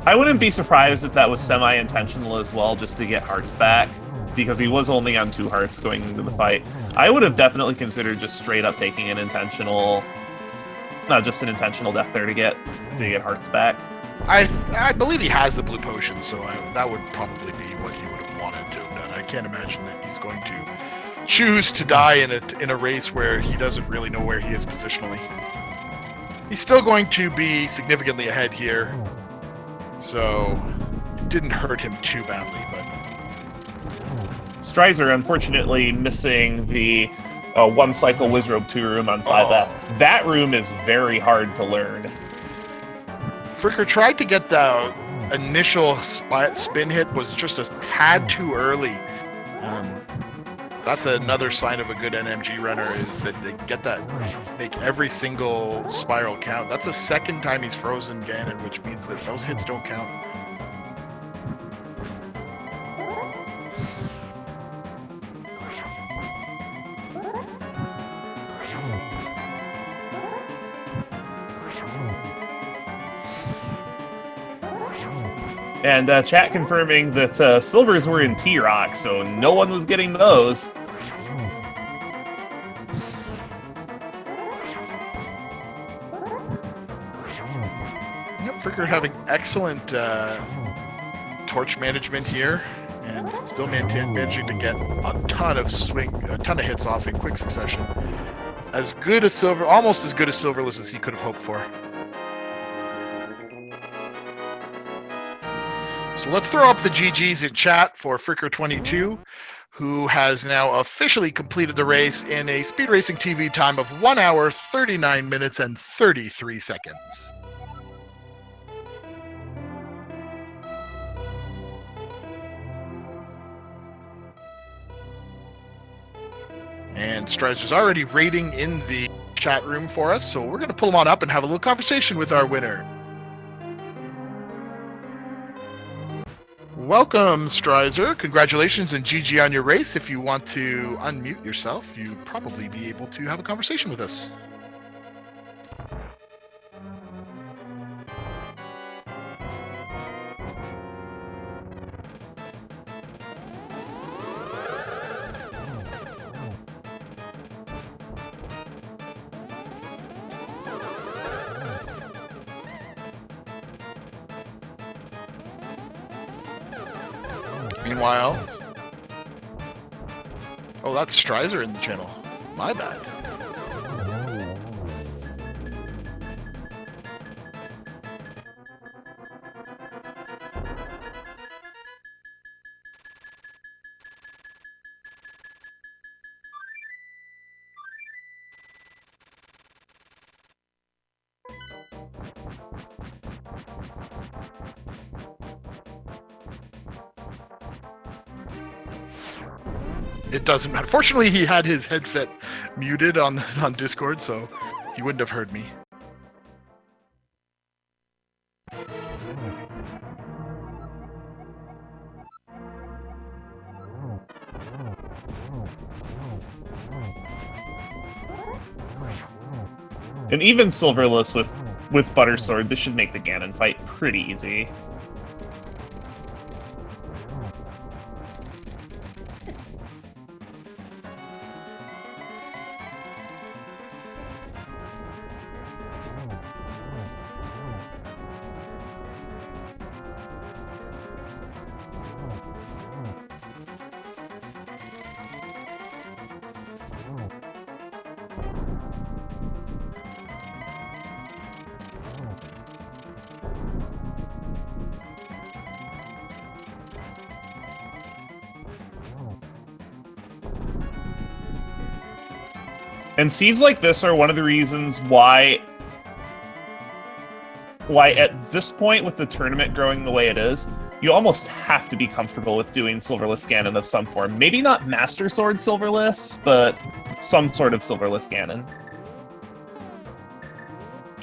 I wouldn't be surprised if that was semi-intentional as well, just to get hearts back, because he was only on 2 hearts going into the fight. I would have definitely considered just straight up taking an intentional, just an intentional death there to get hearts back. I believe he has the blue potion, so that would probably be what he would have wanted to have done. I can't imagine that he's going to choose to die in a race where he doesn't really know where he is positionally. He's still going to be significantly ahead here, so it didn't hurt him too badly. But Strizer, unfortunately, missing the 1 cycle Wizrobe 2 room on 5F. That room is very hard to learn. Fricker tried to get the initial spin hit, was just a tad too early. That's another sign of a good NMG runner, is that they make every single spiral count. That's the 2nd time he's frozen Ganon, which means that those hits don't count. And chat confirming that silvers were in T-Rock, so no one was getting those. Yep, Fricker having excellent torch management here, and still managing to get a ton of hits off in quick succession. Almost as good as Silverless as he could have hoped for. So let's throw up the GGs in chat for Fricker22, who has now officially completed the race in a Speed Racing TV time of 1 hour, 39 minutes, and 33 seconds. And Strizer's already rating in the chat room for us, so we're going to pull him on up and have a little conversation with our winner. Welcome, Strizer. Congratulations and GG on your race. If you want to unmute yourself, you'd probably be able to have a conversation with us. Meanwhile... Oh, that's Strizer in the channel. My bad. It doesn't matter. Fortunately, he had his headset muted on Discord, so he wouldn't have heard me. And even Silverless with Butter Sword, this should make the Ganon fight pretty easy. And seeds like this are one of the reasons why at this point, with the tournament growing the way it is, you almost have to be comfortable with doing Silverless Ganon of some form. Maybe not Master Sword Silverless, but some sort of Silverless Ganon.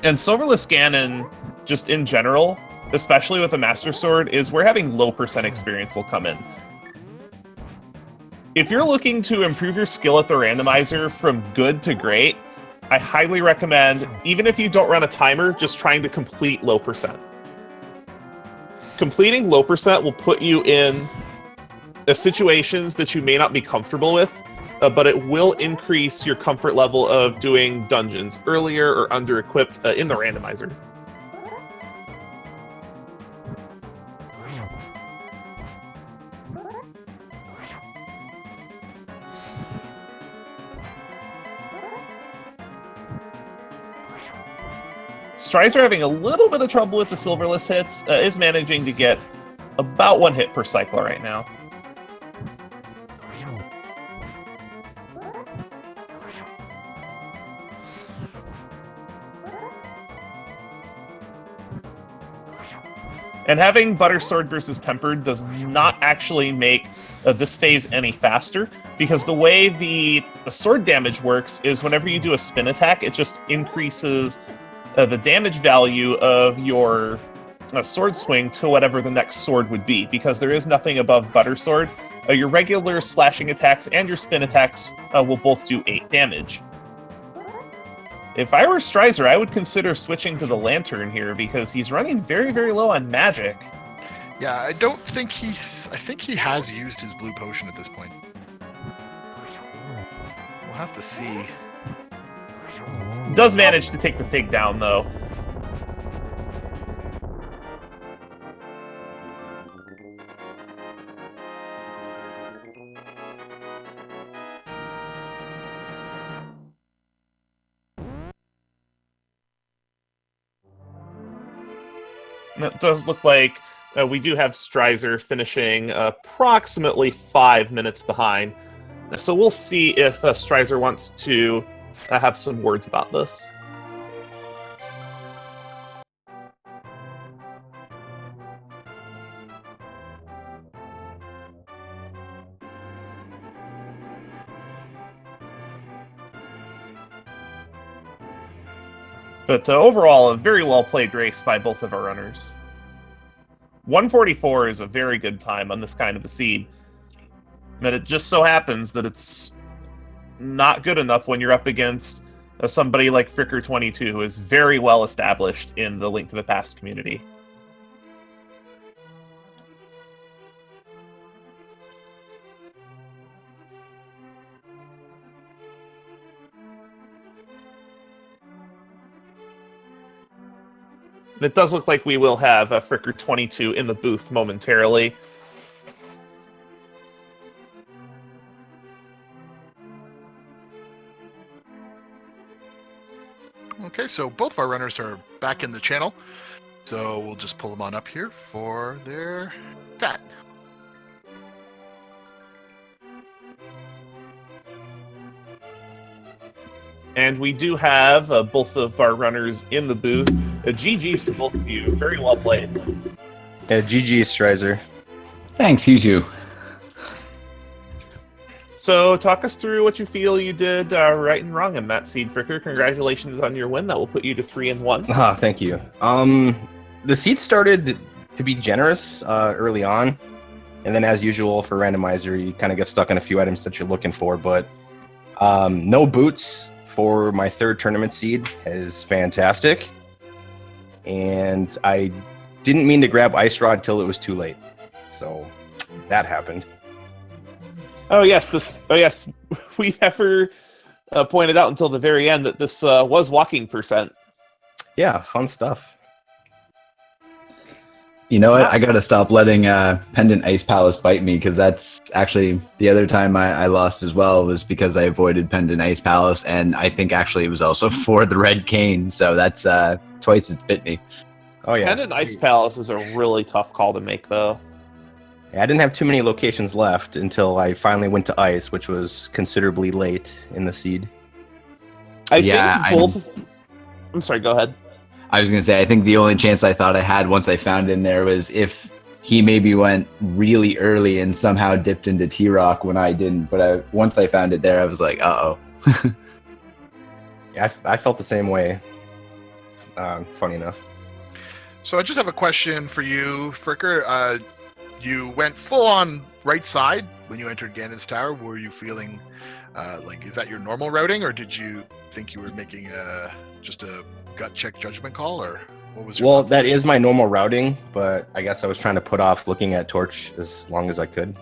And Silverless Ganon, just in general, especially with a Master Sword, is where having low percent experience will come in. If you're looking to improve your skill at the randomizer from good to great, I highly recommend, even if you don't run a timer, just trying to complete low percent. Completing low percent will put you in situations that you may not be comfortable with, but it will increase your comfort level of doing dungeons earlier or under-equipped in the randomizer. Strizer having a little bit of trouble with the Silverless hits, is managing to get about 1 hit per cycle right now. And having Butter Sword versus Tempered does not actually make this phase any faster, because the way the sword damage works is whenever you do a spin attack, it just increases the damage value of your sword swing to whatever the next sword would be, because there is nothing above Butter Sword. Your regular slashing attacks and your spin attacks will both do 8 damage. If I were Strizer, I would consider switching to the Lantern here, because he's running very, very low on magic. Yeah, I don't think I think he has used his blue potion at this point. We'll have to see. Does manage to take the pig down, though. And it does look like we do have Strizer finishing approximately 5 minutes behind. So we'll see if Strizer wants to have some words about this. But overall, a very well-played race by both of our runners. 144 is a very good time on this kind of a seed. But it just so happens that it's not good enough when you're up against somebody like Fricker22, who is very well established in the Link to the Past community. And it does look like we will have Fricker22 in the booth momentarily. Okay, so both of our runners are back in the channel. So we'll just pull them on up here for their chat. And we do have both of our runners in the booth. GG's to both of you. Very well played. Yeah, GG, Strizer. Thanks, you too. So talk us through what you feel you did right and wrong in that seed, Fricker. Congratulations on your win. That will put you to 3-1. Ah, thank you. The seed started to be generous early on, and then as usual for Randomizer, you kind of get stuck on a few items that you're looking for, but no boots for my third tournament seed is fantastic, and I didn't mean to grab Ice Rod till it was too late, so that happened. Oh yes, we never pointed out until the very end that this was walking percent. Yeah, fun stuff. You know what? I gotta stop letting Pendant Ice Palace bite me, because that's actually the other time I lost as well was because I avoided Pendant Ice Palace, and I think actually it was also for the Red Cane, so that's twice it's bit me. Oh yeah. Pendant Ice Palace is a really tough call to make, though. I didn't have too many locations left until I finally went to Ice, which was considerably late in the seed. I think both... I'm sorry, go ahead. I was going to say, I think the only chance I thought I had once I found in there was if he maybe went really early and somehow dipped into T-Rock when I didn't. But once I found it there, I was like, uh-oh. Yeah, I felt the same way, funny enough. So I just have a question for you, Fricker. You went full on right side when you entered Ganon's Tower. Were you feeling like, is that your normal routing, or did you think you were making just a gut check judgment call, or what was your Well, that is my normal routing, but I guess I was trying to put off looking at Torch as long as I could.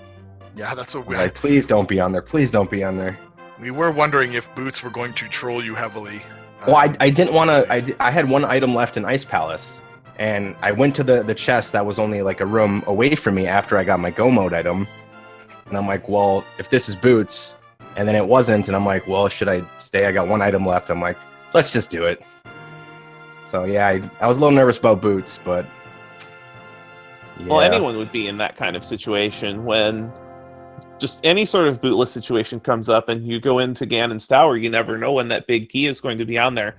Yeah, that's what I was like, please don't be on there. Please don't be on there. We were wondering if Boots were going to troll you heavily. Well, I didn't want to. I had one item left in Ice Palace, and I went to the chest that was only like a room away from me after I got my Go Mode item. And I'm like, well, if this is Boots, and then it wasn't, and I'm like, well, should I stay? I got one item left. I'm like, let's just do it. So yeah, I was a little nervous about Boots, but yeah. Well, anyone would be in that kind of situation when just any sort of bootless situation comes up and you go into Ganon's Tower. You never know when that big key is going to be on there.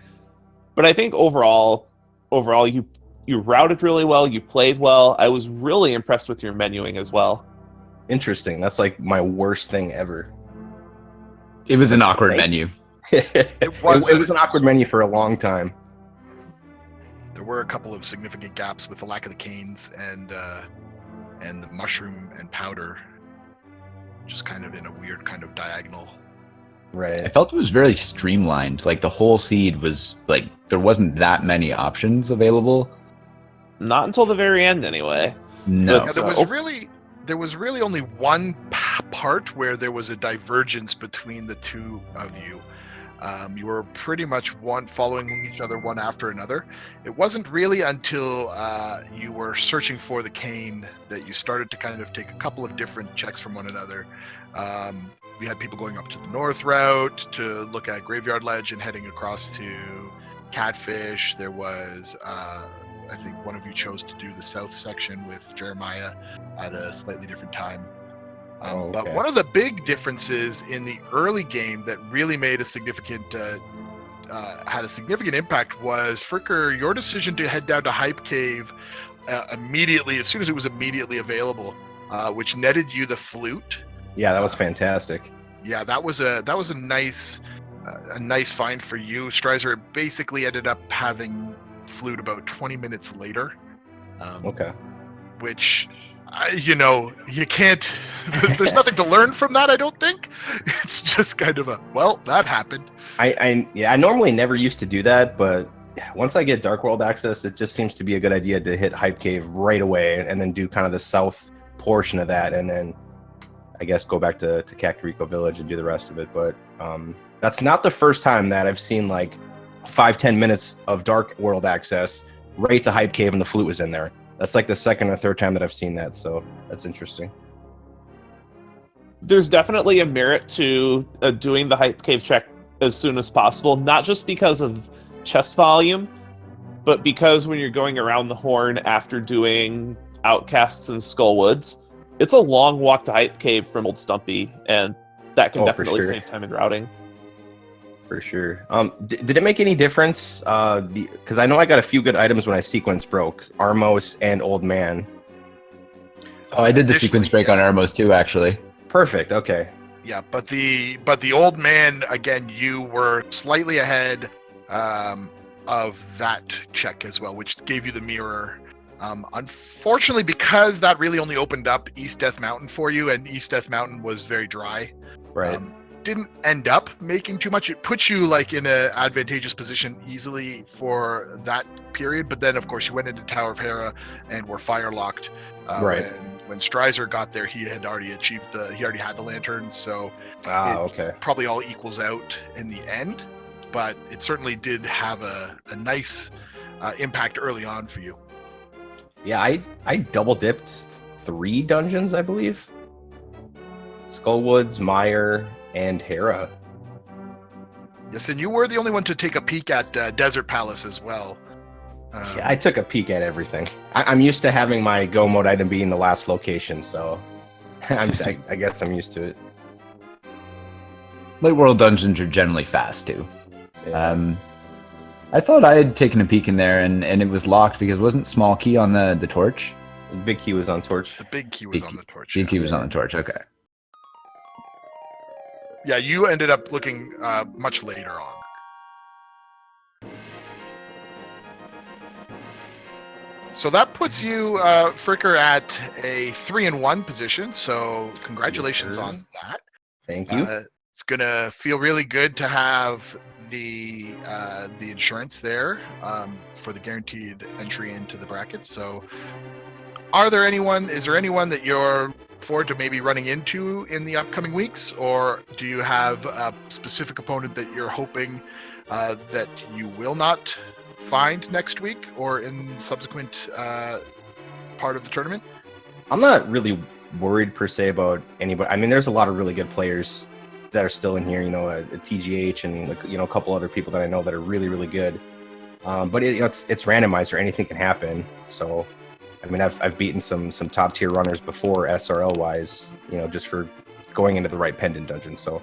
But I think overall, you routed really well. You played well. I was really impressed with your menuing as well. Interesting. That's like my worst thing ever. It was an awkward menu. It was an awkward menu for a long time. There were a couple of significant gaps with the lack of the canes and the mushroom and powder, just kind of in a weird kind of diagonal. Right. I felt it was very streamlined. Like the whole seed was like there wasn't that many options available. Not until the very end, anyway. No. Yeah, there was really only one part where there was a divergence between the two of you. You were pretty much following each other one after another. It wasn't really until you were searching for the cane that you started to kind of take a couple of different checks from one another. We had people going up to the north route to look at Graveyard Ledge and heading across to Catfish. There was, I think one of you chose to do the south section with Jeremiah at a slightly different time. Okay. But one of the big differences in the early game that really made a significant had a significant impact was, Fricker, your decision to head down to Hype Cave immediately, as soon as it was immediately available, which netted you the flute. Yeah, that was fantastic. Yeah, that was a nice find for you. Strizer basically ended up having flute about 20 minutes later. Okay. Which, you can't. There's nothing to learn from that, I don't think. It's just kind of that happened. I normally never used to do that, but once I get Dark World access, it just seems to be a good idea to hit Hype Cave right away and then do kind of the south portion of that, and then I guess go back to Kakariko Village and do the rest of it. But that's not the first time that I've seen like 5-10 minutes of Dark World access right to Hype Cave and the flute was in there. That's like the second or third time that I've seen that, so that's interesting. There's definitely a merit to doing the Hype Cave check as soon as possible, not just because of chest volume, but because when you're going around the horn after doing Outcasts and Skullwoods, it's a long walk to Hype Cave from Old Stumpy, and that can definitely save time in routing. For sure. Did it make any difference? Because I know I got a few good items when I sequence broke, Armos and Old Man. Oh, I did the sequence break on Armos too, actually. Perfect. Okay. Yeah, but the Old Man, again, you were slightly ahead of that check as well, which gave you the mirror. Unfortunately, because that really only opened up East Death Mountain for you, and East Death Mountain was very dry. Right. Didn't end up making too much. It puts you like in an advantageous position easily for that period. But then, of course, you went into Tower of Hera and were fire locked. Right. When Strizer got there, he had already he already had the lantern, so okay. Probably all equals out in the end. But it certainly did have a nice impact early on for you. Yeah, I double dipped 3 dungeons, I believe. Skullwoods, Mire, and Hera. Yes, and you were the only one to take a peek at Desert Palace as well. Yeah, I took a peek at everything. I'm used to having my go mode item be in the last location, so I guess I'm used to it. Late world dungeons are generally fast too. Yeah. I thought I had taken a peek in there and it was locked because wasn't small key on the torch? Big key was on torch. The big key was on the torch. Big key was on the torch. Okay. Yeah, you ended up looking much later on. So that puts you, Fricker, at a 3-1 position. So congratulations on that. Thank you. It's gonna feel really good to have the insurance there for the guaranteed entry into the brackets. So, is there anyone that you're forward to maybe running into in the upcoming weeks, or do you have a specific opponent that you're hoping that you will not find next week or in subsequent part of the tournament? I'm not really worried per se about anybody. I mean, there's a lot of really good players that are still in here, a TGH and a couple other people that I know that are really, really good. But it's randomizer, anything can happen. So, I mean, I've beaten some top tier runners before SRL wise, just for going into the right pendant dungeon. So,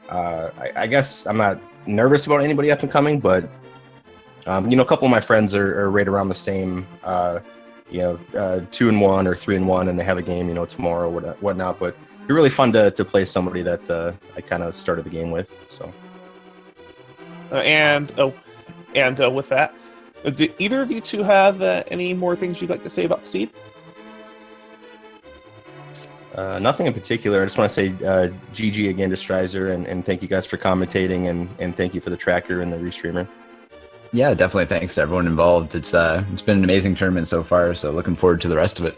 I guess I'm not nervous about anybody up and coming, but a couple of my friends are right around the same, 2-1 or 3-1, and they have a game, tomorrow or whatnot. But it'd be really fun to play somebody that I kind of started the game with. So, with that, do either of you two have any more things you'd like to say about the seed? Nothing in particular. I just want to say GG again to Strizer, and thank you guys for commentating, and thank you for the tracker and the restreamer. Yeah, definitely thanks to everyone involved. It's been an amazing tournament so far, so looking forward to the rest of it.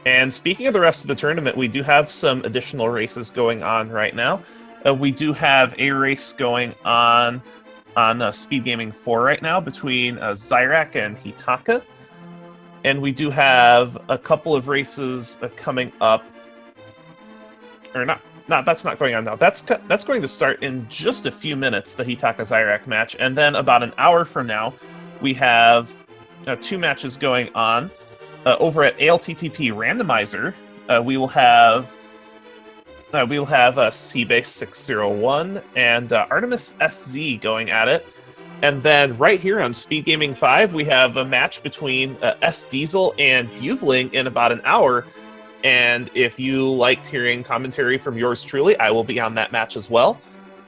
And speaking of the rest of the tournament, we do have some additional races going on right now. We do have a race going on Speed Gaming 4 right now between Zyrak and Hitaka. And we do have a couple of races coming up. Or not, that's not going on now. That's going to start in just a few minutes, the Hitaka-Zyrak match. And then about an hour from now, we have 2 matches going on. Over at ALTTP Randomizer, we will have Seabase 601 and Artemis SZ going at it. And then right here on Speed Gaming 5, we have a match between S Diesel and Buvling in about an hour. And if you liked hearing commentary from yours truly, I will be on that match as well.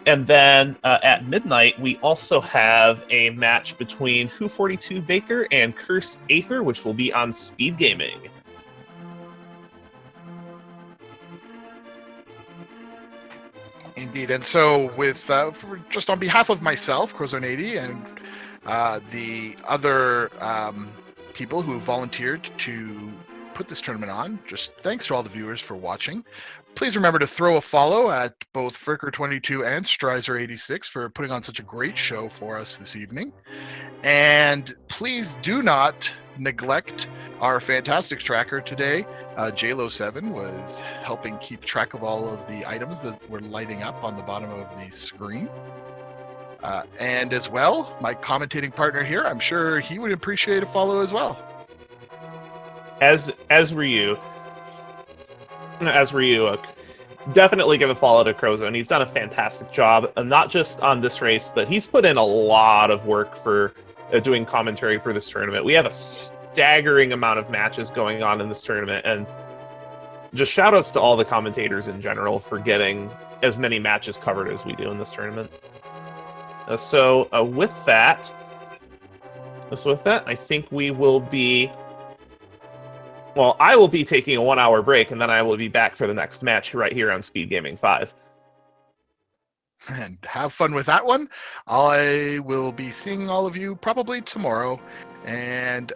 And then at midnight, we also have a match between Who42 Baker and Cursed Aether, which will be on Speed Gaming. Indeed, and so with just on behalf of myself, Crozone80, and the other people who volunteered to put this tournament on, just thanks to all the viewers for watching. Please remember to throw a follow at both Fricker22 and Strizer86 for putting on such a great show for us this evening. And please do not neglect our fantastic tracker today. JLo7 was helping keep track of all of the items that were lighting up on the bottom of the screen. And as well, my commentating partner here, I'm sure he would appreciate a follow as well. As Ryu, definitely give a follow to Crozone. He's done a fantastic job, not just on this race, but he's put in a lot of work for doing commentary for this tournament. We have a staggering amount of matches going on in this tournament, and just shout outs to all the commentators in general for getting as many matches covered as we do in this tournament. So with that, I think we will be... Well, I will be taking a 1-hour break, and then I will be back for the next match right here on Speed Gaming 5. And have fun with that one. I will be seeing all of you probably tomorrow. And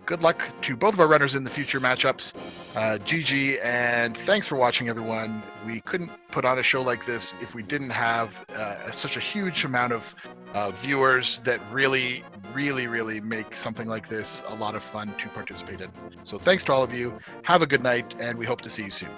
good luck to both of our runners in the future matchups. GG, and thanks for watching, everyone. We couldn't put on a show like this if we didn't have such a huge amount of viewers that really make something like this a lot of fun to participate in. So thanks to all of you. Have a good night, and we hope to see you soon.